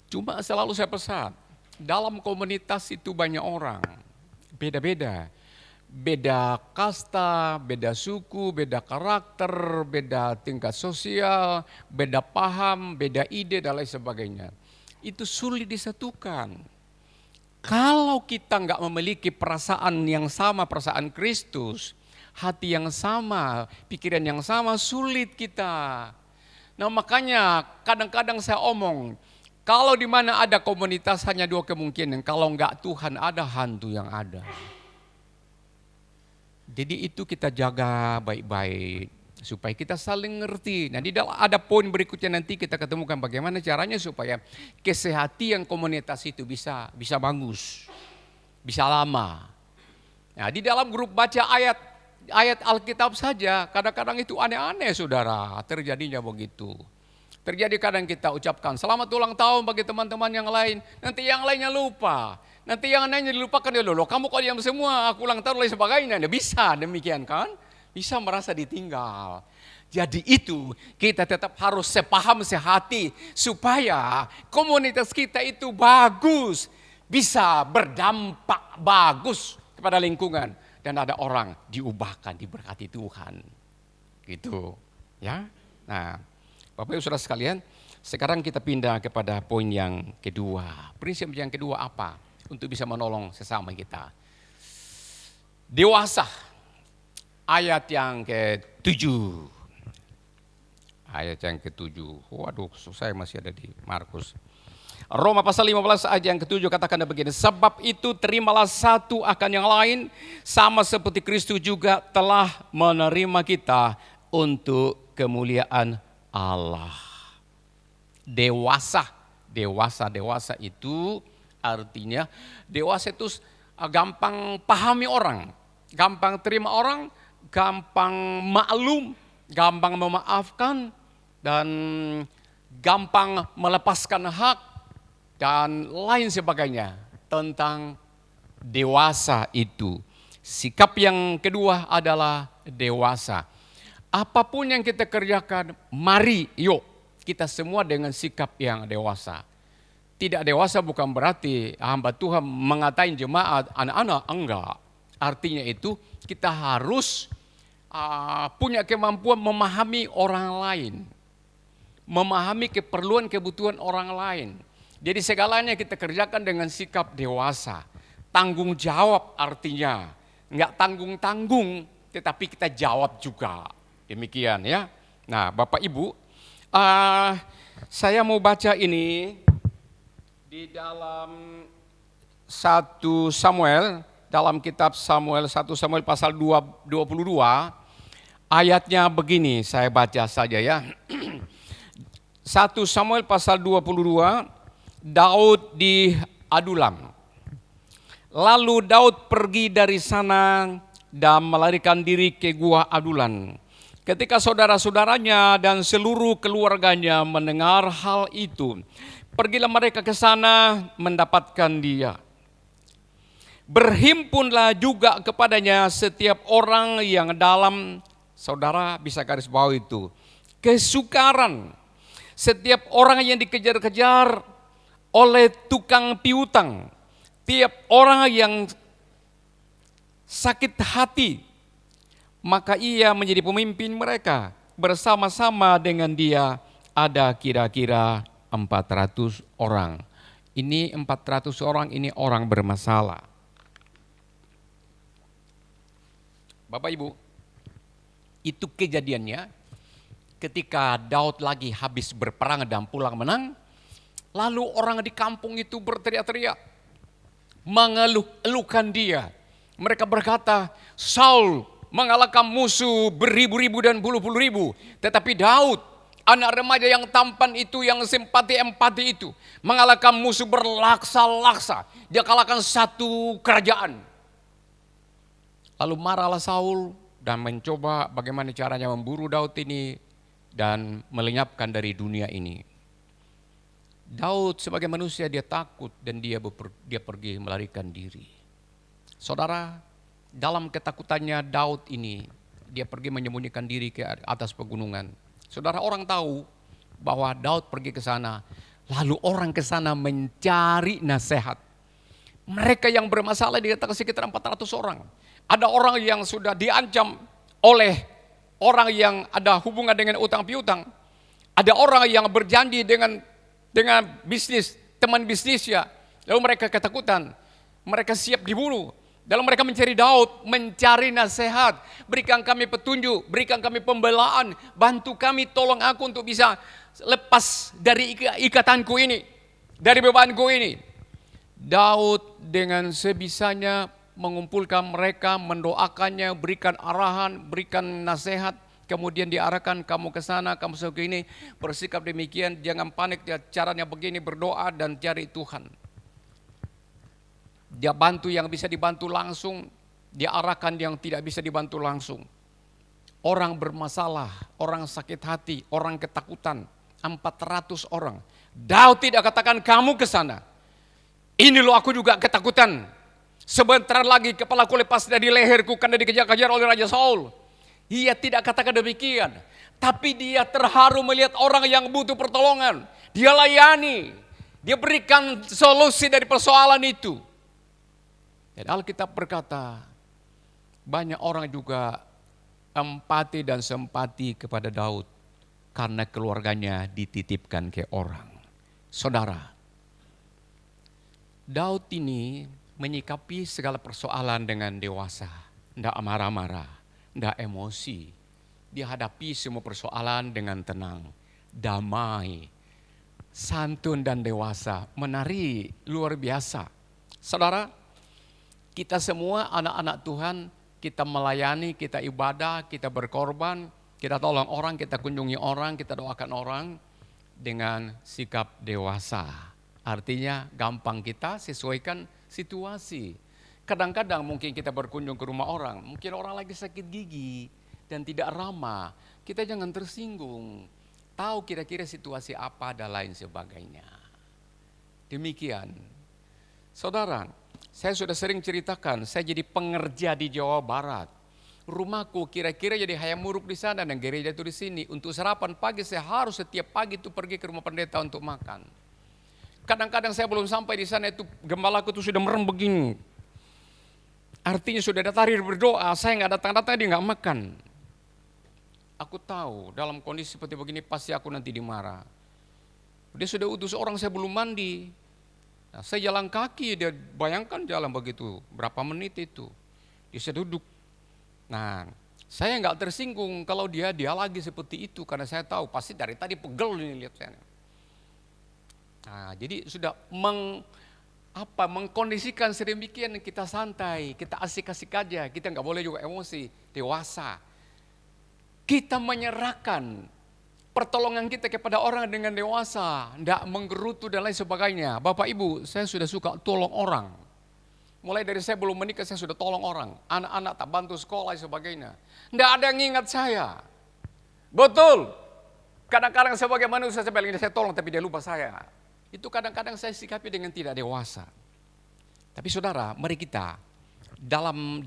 cuma selalu saya pesan, dalam komunitas itu banyak orang, beda-beda. Beda kasta, beda suku, beda karakter, beda tingkat sosial, beda paham, beda ide dan lain sebagainya. Itu sulit disatukan. Kalau kita nggak memiliki perasaan yang sama, perasaan Kristus, hati yang sama, pikiran yang sama, sulit kita. Nah makanya kadang-kadang saya omong, kalau di mana ada komunitas hanya dua kemungkinan, kalau nggak Tuhan ada, hantu yang ada. Jadi itu kita jaga baik-baik supaya kita saling ngerti. Nah di dalam ada poin berikutnya nanti kita ketemukan bagaimana caranya supaya kesehatan komunitas itu bisa bagus, bisa lama. Nah di dalam grup baca ayat Alkitab saja kadang-kadang itu aneh-aneh saudara, terjadinya begitu. Terjadi kadang kita ucapkan selamat ulang tahun bagi teman-teman yang lain, nanti yang lainnya lupa. Nanti yang lainnya dilupakan, ya loh kamu kok diam semua, aku ulang tahun lain sebagainya. Bisa demikian kan? Bisa merasa ditinggal. Jadi itu kita tetap harus sepaham sehati supaya komunitas kita itu bagus. Bisa berdampak bagus kepada lingkungan. Dan ada orang diubahkan, diberkati Tuhan. Gitu ya. Nah Bapak Ibu Saudara sekalian, sekarang kita pindah kepada poin yang kedua. Prinsip yang kedua apa? Untuk bisa menolong sesama kita. Dewasa. Ayat yang ke-7. Ayat yang ke-7. Waduh, saya masih ada di Markus. Roma pasal 15 ayat yang ke-7 katakan begini. Sebab itu terimalah satu akan yang lain, sama seperti Kristus juga telah menerima kita untuk kemuliaan Allah. Dewasa itu artinya dewasa itu gampang pahami orang, gampang terima orang, gampang maklum, gampang memaafkan, dan gampang melepaskan hak, dan lain sebagainya tentang dewasa itu. Sikap yang kedua adalah dewasa. Apapun yang kita kerjakan, mari yuk kita semua dengan sikap yang dewasa. Tidak dewasa bukan berarti hamba Tuhan mengatain jemaat anak-anak, enggak. Artinya itu kita harus punya kemampuan memahami orang lain. Memahami keperluan kebutuhan orang lain. Jadi segalanya kita kerjakan dengan sikap dewasa. Tanggung jawab artinya. Enggak tanggung-tanggung tetapi kita jawab juga. Demikian ya. Nah Bapak Ibu, saya mau baca ini di dalam 1 Samuel, dalam kitab 1 Samuel pasal 22, ayatnya begini, saya baca saja ya. 1 Samuel pasal 22, Daud di Adulam. Lalu Daud pergi dari sana dan melarikan diri ke gua Adulam. Ketika saudara-saudaranya dan seluruh keluarganya mendengar hal itu, pergilah mereka ke sana mendapatkan dia. Berhimpunlah juga kepadanya setiap orang yang dalam, saudara bisa garis bawah itu, kesukaran. Setiap orang yang dikejar-kejar oleh tukang piutang, tiap orang yang sakit hati, maka ia menjadi pemimpin mereka. Bersama-sama dengan dia ada kira-kira 400 orang. Ini 400 orang ini orang bermasalah. Bapak Ibu, itu kejadiannya ketika Daud lagi habis berperang dan pulang menang. Lalu orang di kampung itu berteriak-teriak, mengeluh-elukan dia. Mereka berkata, Saul mengalahkan musuh beribu-ribu dan puluh-puluh ribu. Tetapi Daud, anak remaja yang tampan itu, yang simpati-empati itu, mengalahkan musuh berlaksa-laksa. Dia kalahkan satu kerajaan. Lalu marahlah Saul dan mencoba bagaimana caranya memburu Daud ini dan melenyapkan dari dunia ini. Daud sebagai manusia dia takut dan dia pergi melarikan diri. Saudara, dalam ketakutannya Daud ini, dia pergi menyembunyikan diri ke atas pegunungan. Saudara, orang tahu bahwa Daud pergi ke sana, lalu orang ke sana mencari nasihat. Mereka yang bermasalah dikatakan sekitar 400 orang. Ada orang yang sudah diancam oleh orang yang ada hubungan dengan utang piutang. Ada orang yang berjanji dengan bisnis, teman bisnisnya. Lalu mereka ketakutan, mereka siap dibunuh. Lalu mereka mencari Daud, mencari nasihat. Berikan kami petunjuk, berikan kami pembelaan, bantu kami, tolong aku untuk bisa lepas dari ikatanku ini, dari bebanku ini. Daud dengan sebisanya mengumpulkan mereka, mendoakannya, berikan arahan, berikan nasihat. Kemudian diarahkan, kamu ke sana, kamu segini, bersikap demikian, jangan panik, caranya begini, berdoa dan cari Tuhan. Dia bantu yang bisa dibantu langsung, dia arahkan yang tidak bisa dibantu langsung. Orang bermasalah, orang sakit hati, orang ketakutan, 400 orang. Daud tidak katakan kamu ke sana. Ini loh aku juga ketakutan. Sebentar lagi kepalaku lepas dari leherku karena dikejar-kejar oleh Raja Saul. Ia tidak katakan demikian. Tapi dia terharu melihat orang yang butuh pertolongan. Dia layani. Dia berikan solusi dari persoalan itu. Dan Alkitab berkata, banyak orang juga empati dan simpati kepada Daud. Karena keluarganya dititipkan ke orang. Saudara, Daud ini menyikapi segala persoalan dengan dewasa. Tidak marah-marah, tidak emosi. Dia hadapi semua persoalan dengan tenang, damai, santun dan dewasa. Menarik, luar biasa. Saudara, kita semua anak-anak Tuhan, kita melayani, kita ibadah, kita berkorban, kita tolong orang, kita kunjungi orang, kita doakan orang dengan sikap dewasa. Artinya gampang kita sesuaikan situasi. Kadang-kadang mungkin kita berkunjung ke rumah orang, mungkin orang lagi sakit gigi dan tidak ramah. Kita jangan tersinggung, tahu kira-kira situasi apa dan lain sebagainya. Demikian. Saudara, saya sudah sering ceritakan, saya jadi pengerja di Jawa Barat. Rumahku kira-kira jadi hayamuruk di sana dan gereja itu di sini. Untuk sarapan pagi saya harus setiap pagi itu pergi ke rumah pendeta untuk makan. Kadang-kadang saya belum sampai di sana itu gembalaku itu sudah merem begini. Artinya sudah datang berdoa, saya nggak datang-datang dia nggak makan. Aku tahu dalam kondisi seperti begini pasti aku nanti dimarah. Dia sudah utus orang, saya belum mandi. Nah, saya jalan kaki, dia bayangkan jalan begitu, berapa menit itu. Dia duduk. Nah, saya nggak tersinggung kalau dia lagi seperti itu karena saya tahu pasti dari tadi pegel ini lihat saya. Nah, jadi sudah mengkondisikan sedemikian kita santai, kita asik-asik aja, kita nggak boleh juga emosi, dewasa. Kita menyerahkan pertolongan kita kepada orang dengan dewasa, tidak menggerutu dan lain sebagainya. Bapak Ibu, saya sudah suka tolong orang. Mulai dari saya belum menikah saya sudah tolong orang, anak-anak tak bantu sekolah dan sebagainya. Tidak ada yang ingat saya. Betul. Kadang-kadang sebagai manusia saya tolong tapi dia lupa saya. Itu kadang-kadang saya sikapi dengan tidak dewasa. Tapi saudara, mari kita dalam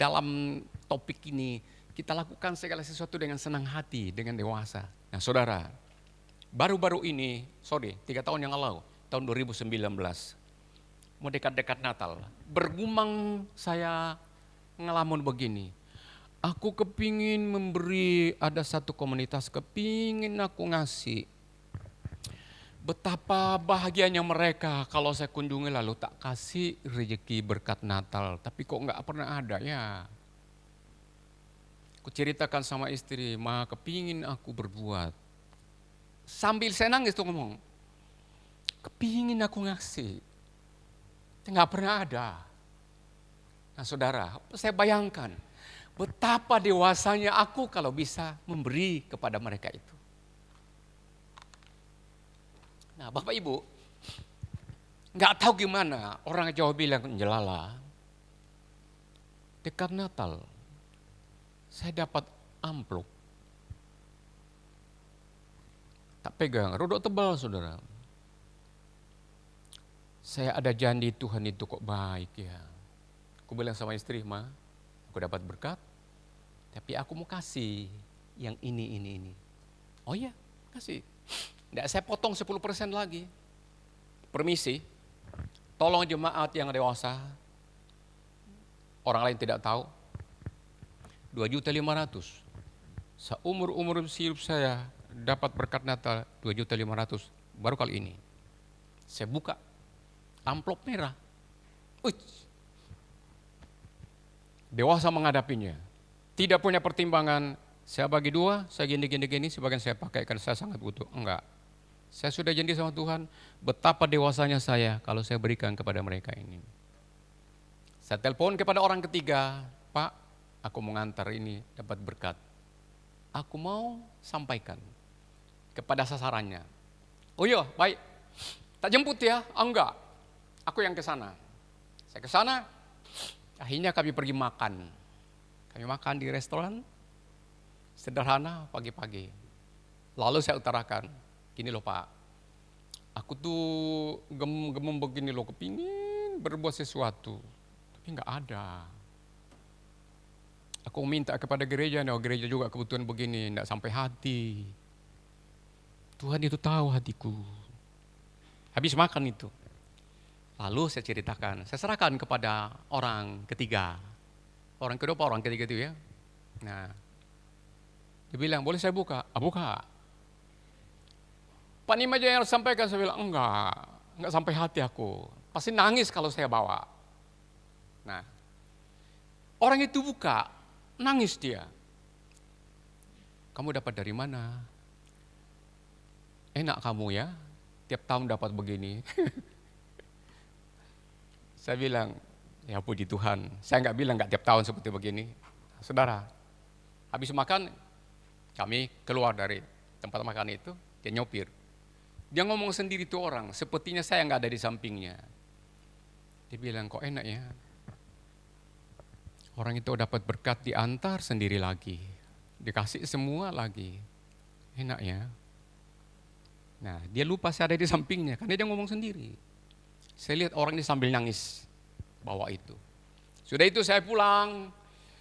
topik ini kita lakukan segala sesuatu dengan senang hati, dengan dewasa. Nah saudara, baru-baru ini, 3 tahun yang lalu, tahun 2019, mau dekat-dekat Natal, bergumang saya ngelamun begini. Aku kepingin memberi, ada satu komunitas kepingin aku ngasih. Betapa bahagianya mereka kalau saya kunjungi lalu tak kasih rezeki berkat Natal. Tapi kok enggak pernah ada ya. Aku ceritakan sama istri, ma kepingin aku berbuat. Sambil saya nangis tuh ngomong, kepingin aku ngasih. Enggak pernah ada. Nah saudara, saya bayangkan betapa dewasanya aku kalau bisa memberi kepada mereka itu. Nah Bapak Ibu, nggak tahu gimana orang Jawa bilang jelala. Dekat Natal, saya dapat amplop. Tak pegang, rodok tebal saudara. Saya ada janji Tuhan itu kok baik ya. Aku bilang sama istri, Ma, aku dapat berkat, tapi aku mau kasih yang ini. Oh iya, kasih. Nggak, saya potong 10% lagi. Permisi, tolong jemaat yang dewasa, orang lain tidak tahu, 2.500.000. Seumur hidup saya dapat berkat Natal 2.500.000 baru kali ini. Saya buka amplop merah. Dewasa menghadapinya. Tidak punya pertimbangan, saya bagi 2, saya gini, sebagian saya pakai karena saya sangat butuh. Enggak. Saya sudah janji sama Tuhan, betapa dewasanya saya kalau saya berikan kepada mereka ini. Saya telepon kepada orang ketiga, Pak, aku mau ngantar ini dapat berkat. Aku mau sampaikan kepada sasarannya. Oh iya, baik. Tak jemput ya? Enggak. Aku yang ke sana. Saya ke sana. Akhirnya kami pergi makan. Kami makan di restoran sederhana pagi-pagi. Lalu saya utarakan, gini loh Pak, aku tuh gemem begini loh, kepingin berbuat sesuatu, tapi nggak ada. Aku minta kepada gereja, nah gereja juga kebutuhan begini, nggak sampai hati. Tuhan itu tahu hatiku. Habis makan itu, lalu saya ceritakan, saya serahkan kepada orang ketiga. Orang kedua apa orang ketiga itu ya? Nah, dia bilang, boleh saya buka? Buka. Pak Nima aja yang harus sampaikan, saya bilang, enggak sampai hati aku. Pasti nangis kalau saya bawa. Nah, orang itu buka, nangis dia. Kamu dapat dari mana? Enak kamu ya, tiap tahun dapat begini. Saya bilang, ya puji Tuhan, saya nggak bilang nggak tiap tahun seperti begini. Saudara, habis makan, kami keluar dari tempat makan itu, dia nyopir. Dia ngomong sendiri tuh orang, sepertinya saya nggak ada di sampingnya. Dia bilang, kok enak ya? Orang itu dapat berkat diantar sendiri lagi, dikasih semua lagi. Enak ya? Nah, dia lupa saya ada di sampingnya, karena dia ngomong sendiri. Saya lihat orang ini sambil nangis, bawa itu. Sudah itu saya pulang,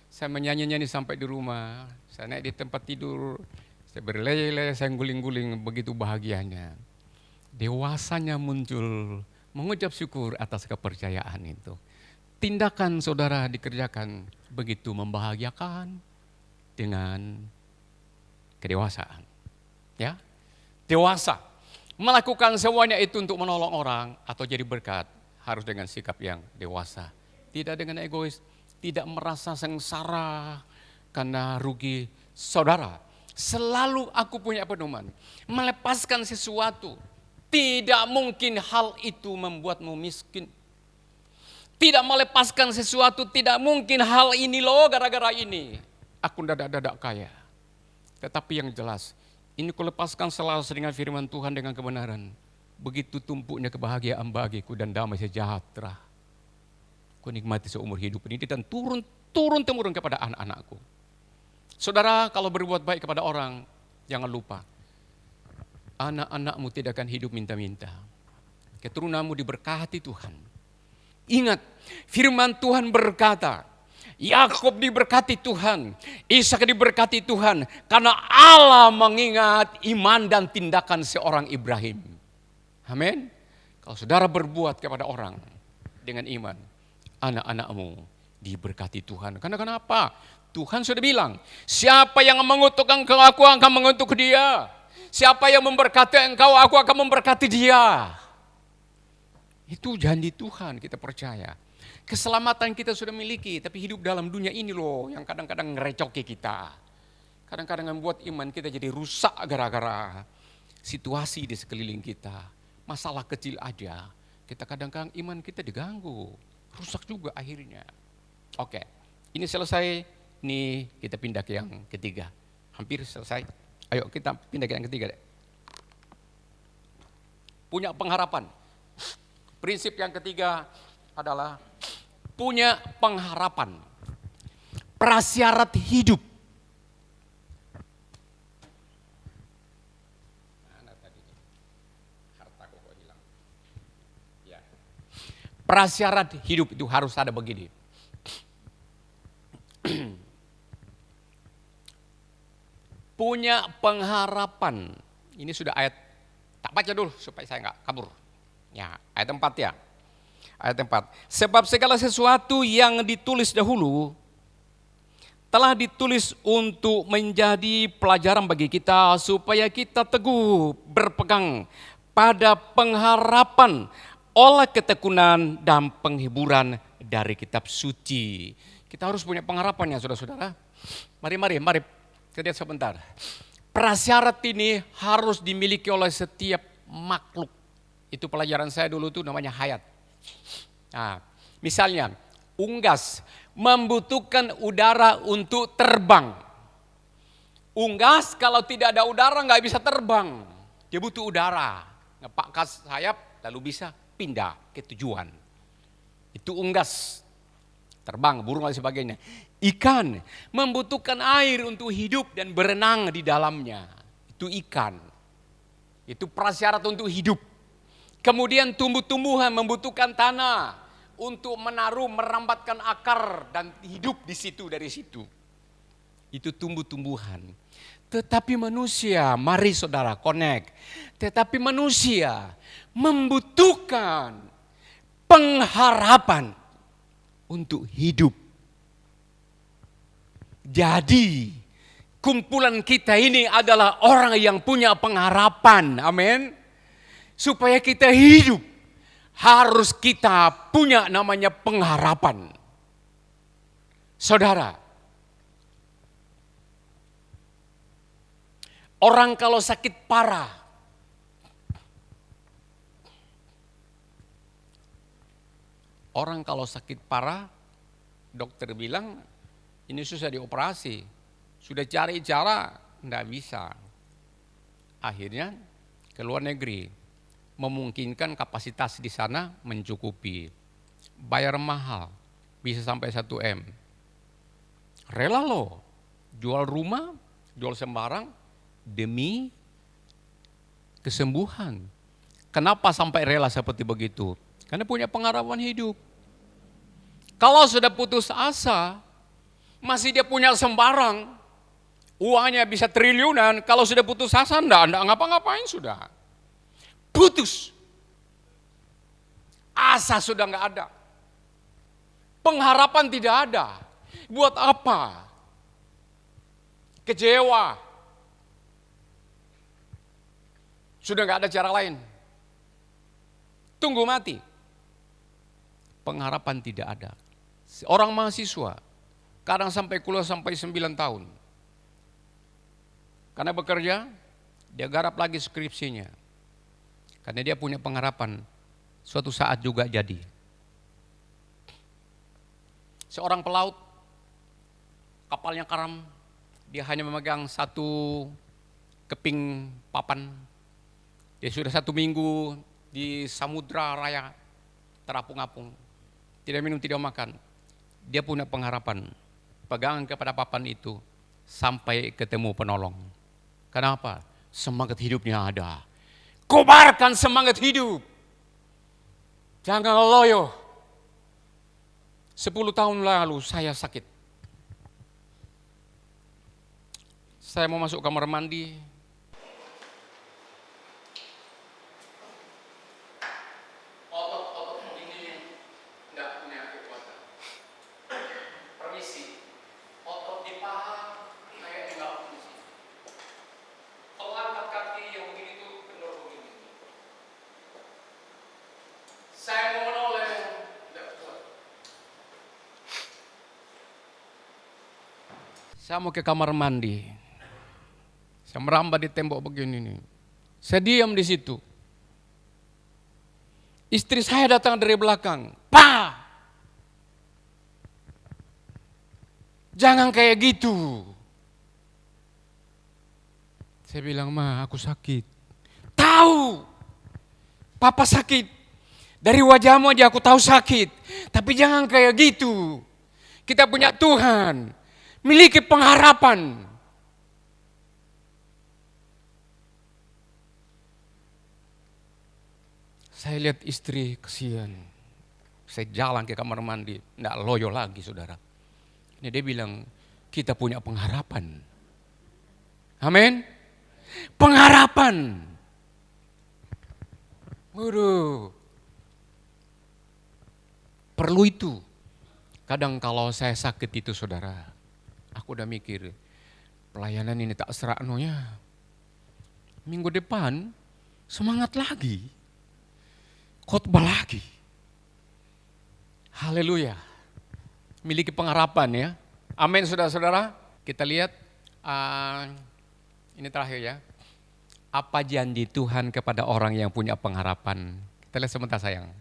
saya menyanyi-nyanyi sampai di rumah, saya naik di tempat tidur, saya berlele-lele, saya guling-guling, begitu bahagianya. Dewasanya muncul, mengucap syukur atas kepercayaan itu. Tindakan saudara dikerjakan begitu membahagiakan dengan kedewasaan. Ya, dewasa melakukan semuanya itu untuk menolong orang atau jadi berkat. Harus dengan sikap yang dewasa. Tidak dengan egois, tidak merasa sengsara karena rugi. Saudara, selalu aku punya pedoman. Melepaskan sesuatu, tidak mungkin hal itu membuatmu miskin. Tidak melepaskan sesuatu, tidak mungkin hal ini loh gara-gara ini. Aku dadak kaya. Tetapi yang jelas, ini kulepaskan selalu dengan firman Tuhan dengan kebenaran. Begitu tumpuknya kebahagiaan bagiku dan damai sejahtera. Ku nikmati seumur hidup ini dan turun-temurun kepada anak-anakku. Saudara, kalau berbuat baik kepada orang, jangan lupa. Anak-anakmu tidak akan hidup minta-minta. Keturunanmu diberkati Tuhan. Ingat, firman Tuhan berkata, Yakub diberkati Tuhan, Ishak diberkati Tuhan, karena Allah mengingat iman dan tindakan seorang Ibrahim. Amin. Kalau saudara berbuat kepada orang dengan iman, anak-anakmu diberkati Tuhan. Karena kenapa? Tuhan sudah bilang, siapa yang mengutuk engkau, aku akan mengutuk dia. Siapa yang memberkati engkau, aku akan memberkati dia. Itu janji Tuhan, kita percaya. Keselamatan kita sudah miliki, tapi hidup dalam dunia ini loh yang kadang-kadang ngerecoki kita. Kadang-kadang membuat iman kita jadi rusak gara-gara situasi di sekeliling kita. Masalah kecil aja, kita kadang-kadang iman kita diganggu, rusak juga akhirnya. Oke, ini selesai, nih kita pindah ke yang ketiga. Hampir selesai, ayo kita pindah ke yang ketiga deh. Punya pengharapan. Prinsip yang ketiga adalah punya pengharapan. Prasyarat hidup Prasyarat hidup itu harus ada begini. Punya pengharapan. Ini sudah ayat, tak baca dulu supaya saya nggak kabur. Ya, ayat 4 ya. Ayat 4. Sebab segala sesuatu yang ditulis dahulu telah ditulis untuk menjadi pelajaran bagi kita supaya kita teguh berpegang pada pengharapan oleh ketekunan dan penghiburan dari kitab suci. Kita harus punya pengharapan ya saudara-saudara. Mari kita lihat sebentar. Prasyarat ini harus dimiliki oleh setiap makhluk. Itu pelajaran saya dulu tuh namanya hayat. Nah, misalnya unggas membutuhkan udara untuk terbang. Unggas kalau tidak ada udara nggak bisa terbang. Dia butuh udara. Ngepangkas sayap lalu bisa pindah ke tujuan. Itu unggas. Terbang, burung dan sebagainya. Ikan membutuhkan air untuk hidup dan berenang di dalamnya. Itu ikan. Itu prasyarat untuk hidup. Kemudian tumbuh-tumbuhan membutuhkan tanah untuk menaruh, merambatkan akar dan hidup di situ dari situ. Itu tumbuh-tumbuhan. Tetapi manusia, mari saudara connect. Tetapi manusia membutuhkan pengharapan untuk hidup. Jadi kumpulan kita ini adalah orang yang punya pengharapan. Amin. Supaya kita hidup harus kita punya namanya pengharapan. Saudara, orang kalau sakit parah, dokter bilang ini susah dioperasi, sudah cari cara, enggak bisa. Akhirnya ke luar negeri. Memungkinkan kapasitas di sana mencukupi. Bayar mahal, bisa sampai 1 M. Rela loh, jual rumah, jual sembarang demi kesembuhan. Kenapa sampai rela seperti begitu? Karena punya pengharapan hidup. Kalau sudah putus asa, masih dia punya sembarang, uangnya bisa triliunan, kalau sudah putus asa enggak ngapa-ngapain sudah. Putus. Asa sudah enggak ada. Pengharapan tidak ada. Buat apa? Kecewa. Sudah enggak ada cara lain. Tunggu mati. Pengharapan tidak ada. Orang mahasiswa, kadang sampai kuliah sampai 9 tahun. Karena bekerja, dia garap lagi skripsinya. Karena dia punya pengharapan, suatu saat juga jadi. Seorang pelaut, kapalnya karam, dia hanya memegang 1 keping papan. Dia sudah 1 minggu di samudra raya, terapung-apung. Tidak minum, tidak makan. Dia punya pengharapan, pegangan kepada papan itu, sampai ketemu penolong. Kenapa? Semangat hidupnya ada. Kobarkan semangat hidup. Jangan loyo. 10 tahun lalu saya sakit. Saya mau masuk kamar mandi. Otot ini enggak punya kekuatan. Permisi. Otot di paha kayak enggak fungsi. Kalau angkat kaki yang begini tuh kendor begini. Saya mau menoleh, enggak kuat. Saya mau ke kamar mandi. Saya merambat di tembok begini nih. Saya diam di situ. Istri saya datang dari belakang. Pak! Jangan kayak gitu. Saya bilang, Ma, aku sakit. Tahu. Papa sakit. Dari wajahmu aja aku tahu sakit. Tapi jangan kayak gitu. Kita punya Tuhan. Miliki pengharapan. Saya lihat istri kesian. Saya jalan ke kamar mandi, enggak loyo lagi saudara. Ini dia bilang, kita punya pengharapan. Amin. Pengharapan. Waduh. Perlu itu. Kadang kalau saya sakit itu saudara, aku udah mikir, pelayanan ini tak seraknonya. Minggu depan semangat lagi. Khotbah lagi. Haleluya. Miliki pengharapan ya. Amin saudara-saudara. Kita lihat ini terakhir ya. Apa janji Tuhan kepada orang yang punya pengharapan? Kita lihat sebentar sayang.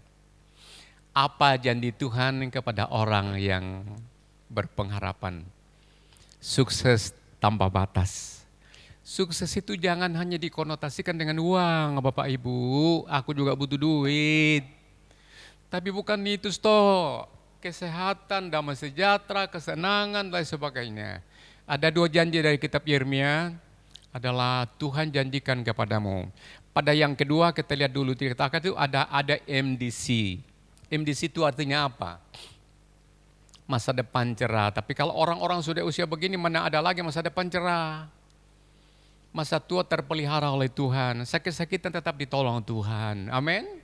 Apa janji Tuhan kepada orang yang berpengharapan? Sukses tanpa batas. Sukses itu jangan hanya dikonotasikan dengan uang, Bapak Ibu. Aku juga butuh duit. Tapi bukan itu toh. Kesehatan, damai sejahtera, kesenangan dan sebagainya. Ada 2 janji dari kitab Yeremia adalah Tuhan janjikan kepadamu. Pada yang kedua kita lihat dulu dikatakan itu ada MDC. MDC itu artinya apa? Masa depan cerah. Tapi kalau orang-orang sudah usia begini mana ada lagi masa depan cerah. Masa tua terpelihara oleh Tuhan. Sakit-sakitan tetap ditolong Tuhan. Amin.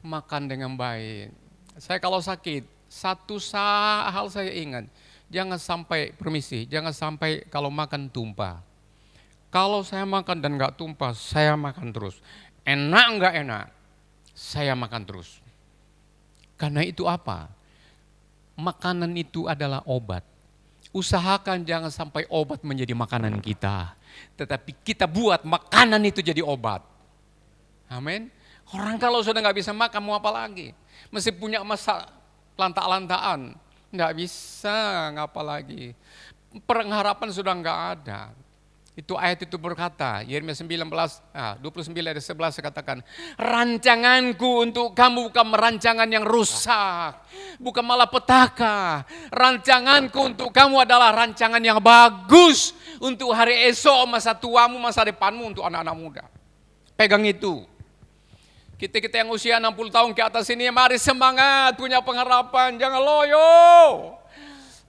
Makan dengan baik. Saya kalau sakit, satu hal saya ingat. Jangan sampai, permisi, jangan sampai kalau makan tumpah. Kalau saya makan dan gak tumpah, saya makan terus. Enak gak enak, saya makan terus. Karena itu apa? Makanan itu adalah obat. Usahakan jangan sampai obat menjadi makanan kita. Tetapi kita buat makanan itu jadi obat. Amin. Orang kalau sudah gak bisa makan mau apa lagi? Mesti punya masa lantak-lantaan. Gak bisa ngapa lagi. Pengharapan sudah gak ada. Itu ayat itu berkata, Yeremia 29 ayat 11 katakan, rancanganku untuk kamu bukan rancangan yang rusak, bukan malapetaka. Rancanganku untuk kamu adalah rancangan yang bagus untuk hari esok, masa tuamu, masa depanmu, untuk anak-anak muda. Pegang itu. Kita yang usia 60 tahun ke atas ini, mari semangat, punya pengharapan, jangan loyo.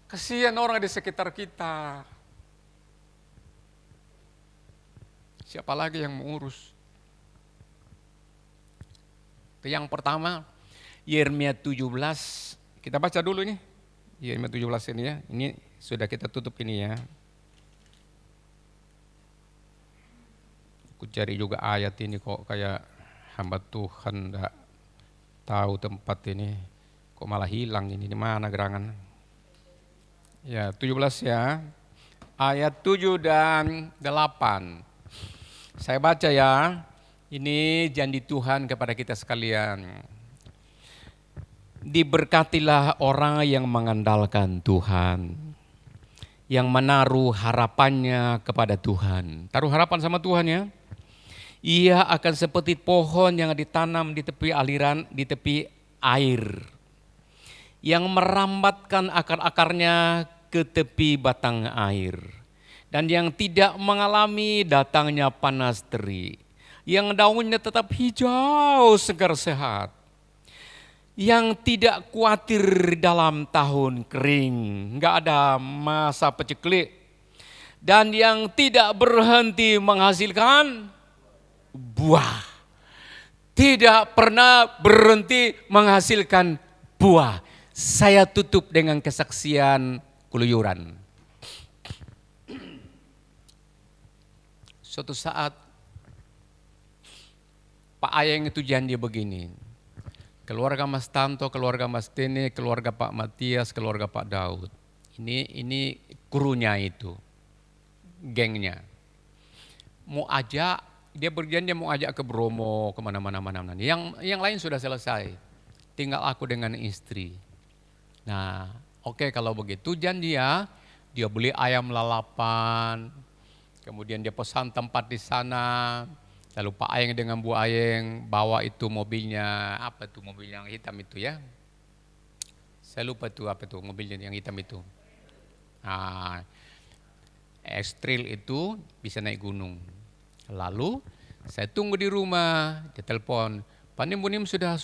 Kasihan orang di sekitar kita. Siapa lagi yang mengurus? Yang pertama, Yeremia 17. Kita baca dulu nih. Yeremia 17 ini ya. Ini sudah kita tutup ini ya. Aku cari juga ayat ini kok kayak hamba Tuhan enggak tahu tempat ini. Kok malah hilang ini, di mana gerangan? Ya, 17 ya. Ayat 7 dan 8. Saya baca ya, ini janji Tuhan kepada kita sekalian. Diberkatilah orang yang mengandalkan Tuhan, yang menaruh harapannya kepada Tuhan. Taruh harapan sama Tuhan ya. Ia akan seperti pohon yang ditanam di tepi aliran, di tepi air, yang merambatkan akar-akarnya ke tepi batang air. Dan yang tidak mengalami datangnya panas terik, yang daunnya tetap hijau segar sehat, yang tidak khawatir dalam tahun kering, enggak ada masa peceklik, dan yang tidak berhenti menghasilkan buah, tidak pernah berhenti menghasilkan buah. Saya tutup dengan kesaksian keluyuran. Suatu saat Pak Ayeng itu janji begini, keluarga Mas Tanto, keluarga Mas Tene, keluarga Pak Matias, keluarga Pak Daud. Ini krunya itu, gengnya. Mau ajak, dia berjanji mau ajak ke Bromo, kemana-mana. Yang lain sudah selesai, tinggal aku dengan istri. Nah, oke, kalau begitu janji ya, dia beli ayam lalapan. Kemudian dia pesan tempat di sana, lalu Pak Ayeng dengan Bu Ayeng bawa itu mobilnya, apa itu mobil yang hitam itu ya? Saya lupa itu apa itu mobilnya yang hitam itu. Nah, ekstril itu bisa naik gunung. Lalu saya tunggu di rumah, dia telepon, Pak Nim, Bu Nim sudah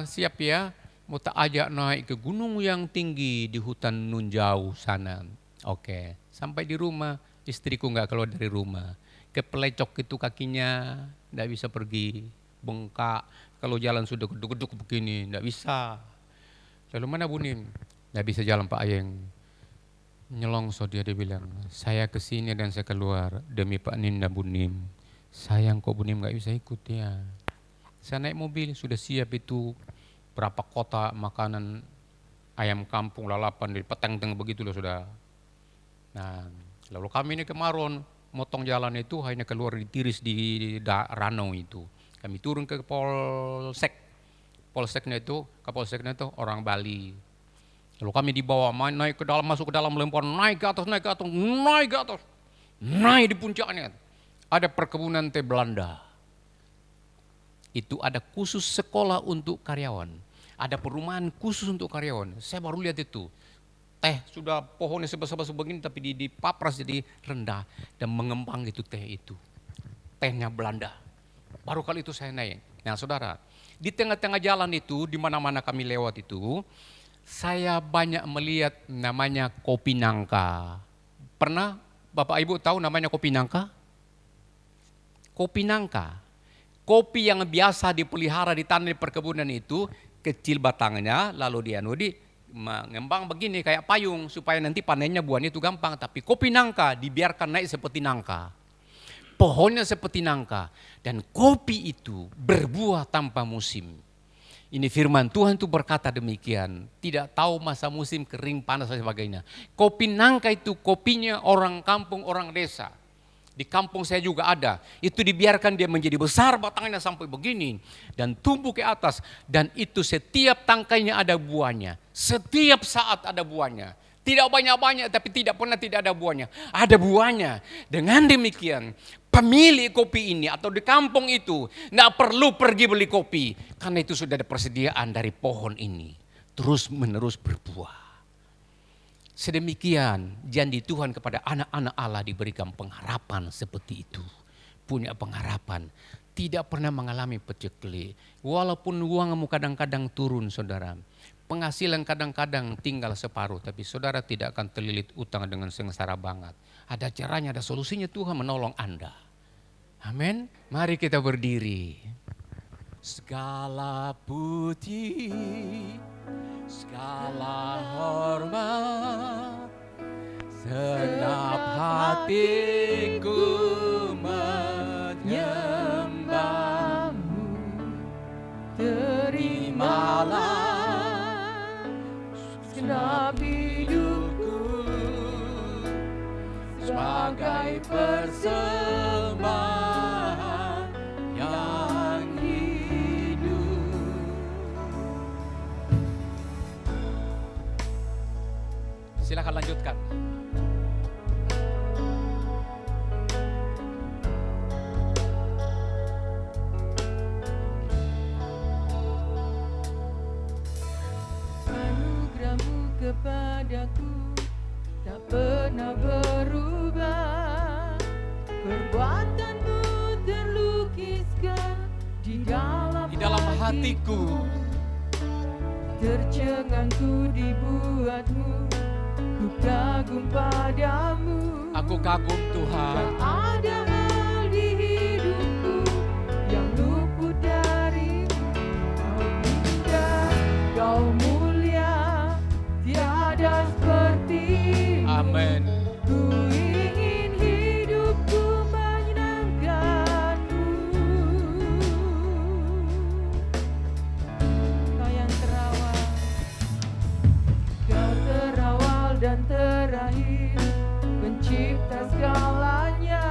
siap ya? Mau tak ajak naik ke gunung yang tinggi di hutan nun jauh sana. Oke, sampai di rumah istriku nggak keluar dari rumah. Kepelecok itu kakinya, nggak bisa pergi, bengkak. Kalau jalan sudah geduk-geduk begini, nggak bisa. Lalu mana Bu Nim? Nggak bisa jalan Pak Ayeng. Nyelongso dia bilang, saya kesini dan saya keluar demi Pak Nin dan Bu Nim. Sayang kok Bu Nim nggak bisa ikut ya. Saya naik mobil sudah siap itu berapa kotak makanan ayam kampung lalapan di peteng-teng begitu loh sudah. Nah, lalu kami ini kemarin motong jalan itu hanya keluar ditiris di Ranau itu. Kami turun ke Polsek. Polseknya itu, Kapolseknya itu orang Bali. Lalu kami dibawa naik ke dalam, masuk ke dalam lempar, naik ke atas, naik ke atas, naik ke atas. Naik di puncaknya. Ada perkebunan teh Belanda. Itu ada khusus sekolah untuk karyawan. Ada perumahan khusus untuk karyawan. Saya baru lihat itu. Teh sudah pohonnya sebesar begini tapi dipapras jadi rendah. Dan mengembang itu teh itu. Tehnya Belanda. Baru kali itu saya naik. Nah saudara, di tengah-tengah jalan itu, di mana-mana kami lewat itu, saya banyak melihat namanya kopi nangka. Pernah Bapak Ibu tahu namanya kopi nangka? Kopi nangka. Kopi yang biasa dipelihara di tanah di perkebunan itu kecil batangnya lalu dia mengembang begini kayak payung supaya nanti panennya buahnya itu gampang. Tapi kopi nangka dibiarkan naik seperti nangka. Pohonnya seperti nangka dan kopi itu berbuah tanpa musim. Ini firman Tuhan itu berkata demikian. Tidak tahu masa musim kering, panas dan sebagainya. Kopi nangka itu kopinya orang kampung, orang desa. Di kampung saya juga ada. Itu dibiarkan dia menjadi besar batangnya sampai begini. Dan tumbuh ke atas. Dan itu setiap tangkainya ada buahnya. Setiap saat ada buahnya. Tidak banyak-banyak tapi tidak pernah tidak ada buahnya. Ada buahnya. Dengan demikian pemilik kopi ini atau di kampung itu tidak perlu pergi beli kopi. Karena itu sudah ada persediaan dari pohon ini. Terus menerus berbuah. Sedemikian janji Tuhan kepada anak-anak Allah diberikan pengharapan seperti itu. Punya pengharapan. Tidak pernah mengalami peceklik. Walaupun uangmu kadang-kadang turun saudara. Penghasilan kadang-kadang tinggal separuh. Tapi saudara tidak akan terlilit utang dengan sengsara banget. Ada caranya, ada solusinya Tuhan menolong Anda. Amin. Mari kita berdiri. Segala puji, segala hormat, senap hatiku menyembahmu. Terimalah segenap hidupku sebagai persembahan yang hidup. Silakan lanjutkan. Anugerahmu kepadaku tak pernah berubah. Perbuatanmu terlukiskan di dalam hatiku. Tercengangku dibuatmu, ku kagum padamu. Aku kagum Tuhan. Tak ada hal di hidupku yang luput darimu. Kau indah, kau mulia, tiada sepertimu. Amin. Ku ingin hidupku menyenangkanmu. Kau yang terawal dan terakhir, pencipta segalanya.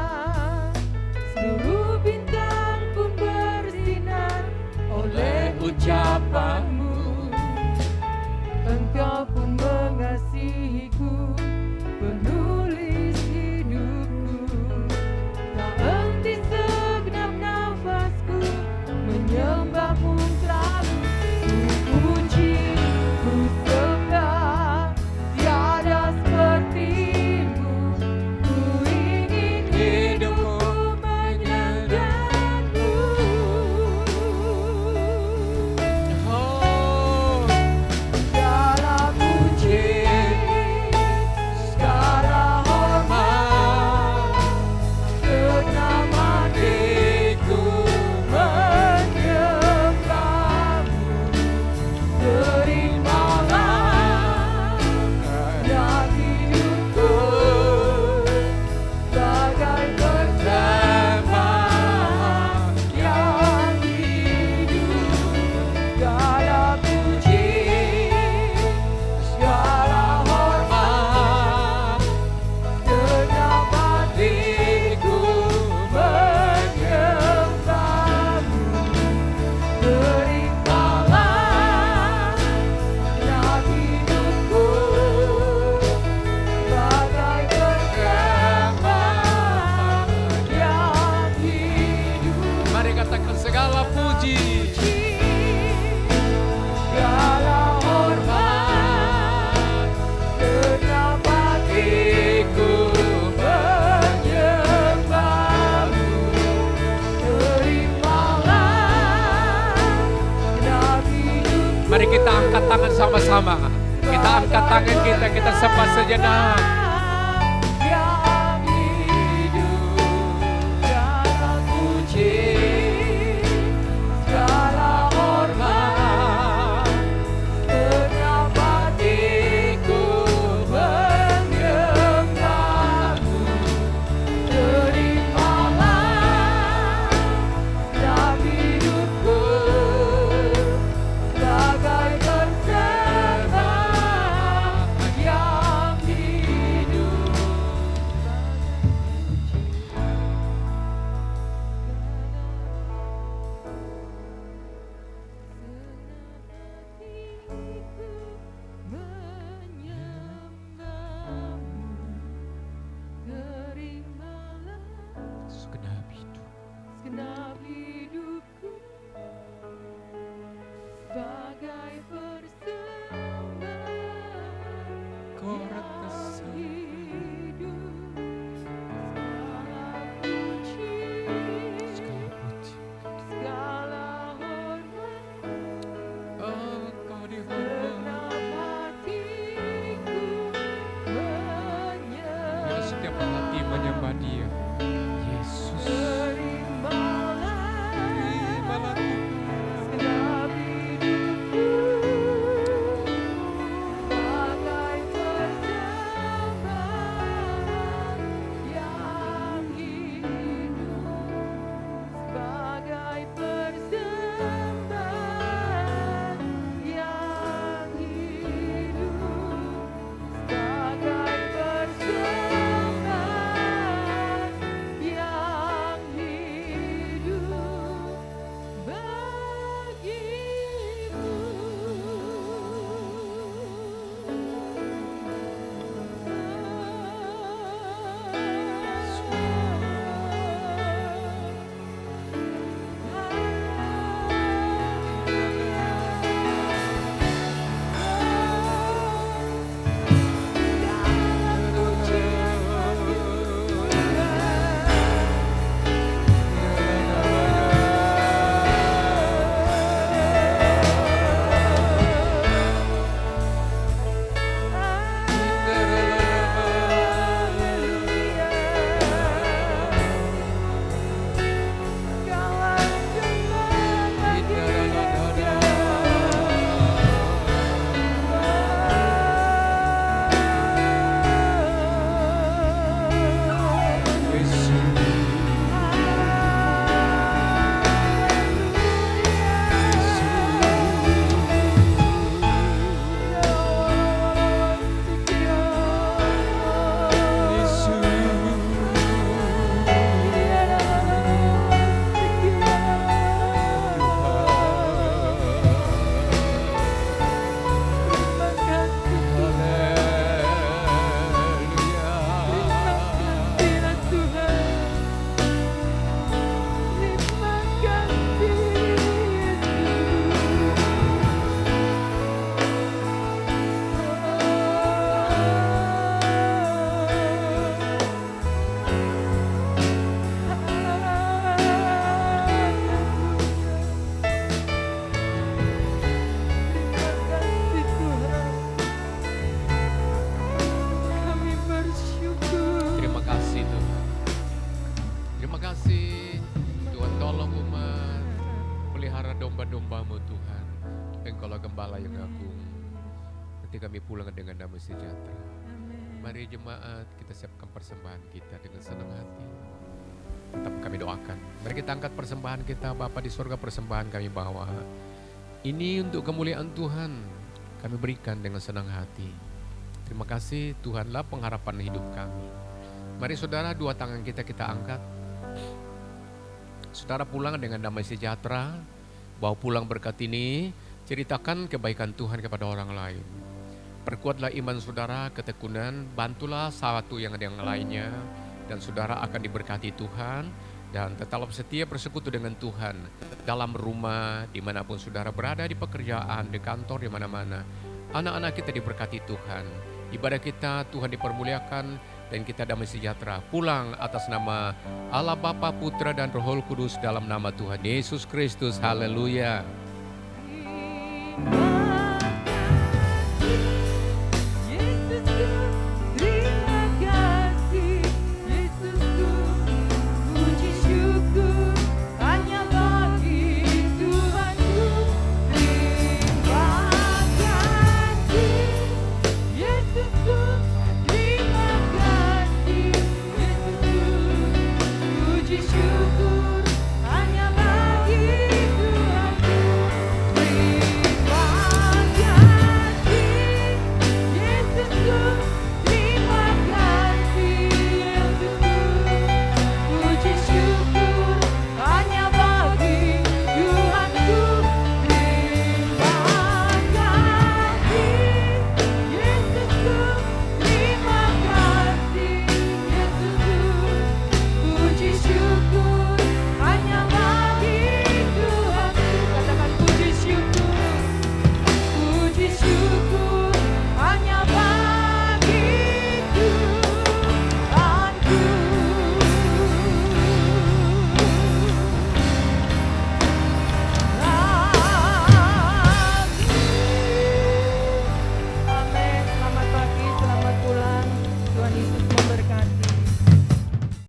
bersama-sama. Kita angkat tangan kita sembah sejenak. yang hidup, segala puji, segala hormat, kenapa hatiku menyembahmu. Terimalah setiap hidupku sebagai persembahan yang hidup. Segenap hidup. Segenap hidupku sebagai persembahan Kau yang rasa hidup. Segala puji, segala puji. segala hormat, Engkau dihormati. genap hatiku Biar setiap hati menyembah Dia. Yesus. terimalah Terimalah Tuhan. segenap hidupku sebagai persembahan yang hidup, sebagai persembahan yang hidup, sebagai persembahan yang hidup Terima kasih Tuhan. Terima kasih Tuhan, tolong umat pelihara domba-dombamu Tuhan. Engkaulah gembala yang agung. Nanti kami pulang dengan damai sejahtera. Mari jemaat, kita siapkan persembahan kita dengan senang hati. Tetap kami doakan. Mari kita angkat persembahan kita. Bapa di surga, persembahan kami bawa. Ini untuk kemuliaan Tuhan. Kami berikan dengan senang hati. Terima kasih, Tuhanlah pengharapan hidup kami. Mari saudara, dua tangan kita angkat. Saudara pulang dengan damai sejahtera. Bawa pulang berkat ini. Ceritakan kebaikan Tuhan kepada orang lain. Perkuatlah iman saudara, ketekunan. Bantulah satu yang lainnya. Dan saudara akan diberkati Tuhan. Dan tetaplah setia bersekutu dengan Tuhan. Dalam rumah, dimanapun saudara berada, di pekerjaan, di kantor, di mana-mana. Anak-anak kita diberkati Tuhan. Ibadah kita Tuhan dipermuliakan. Dan kita damai sejahtera. Pulang atas nama Allah Bapa, Putra, dan Roh Kudus dalam nama Tuhan Yesus Kristus. Haleluya.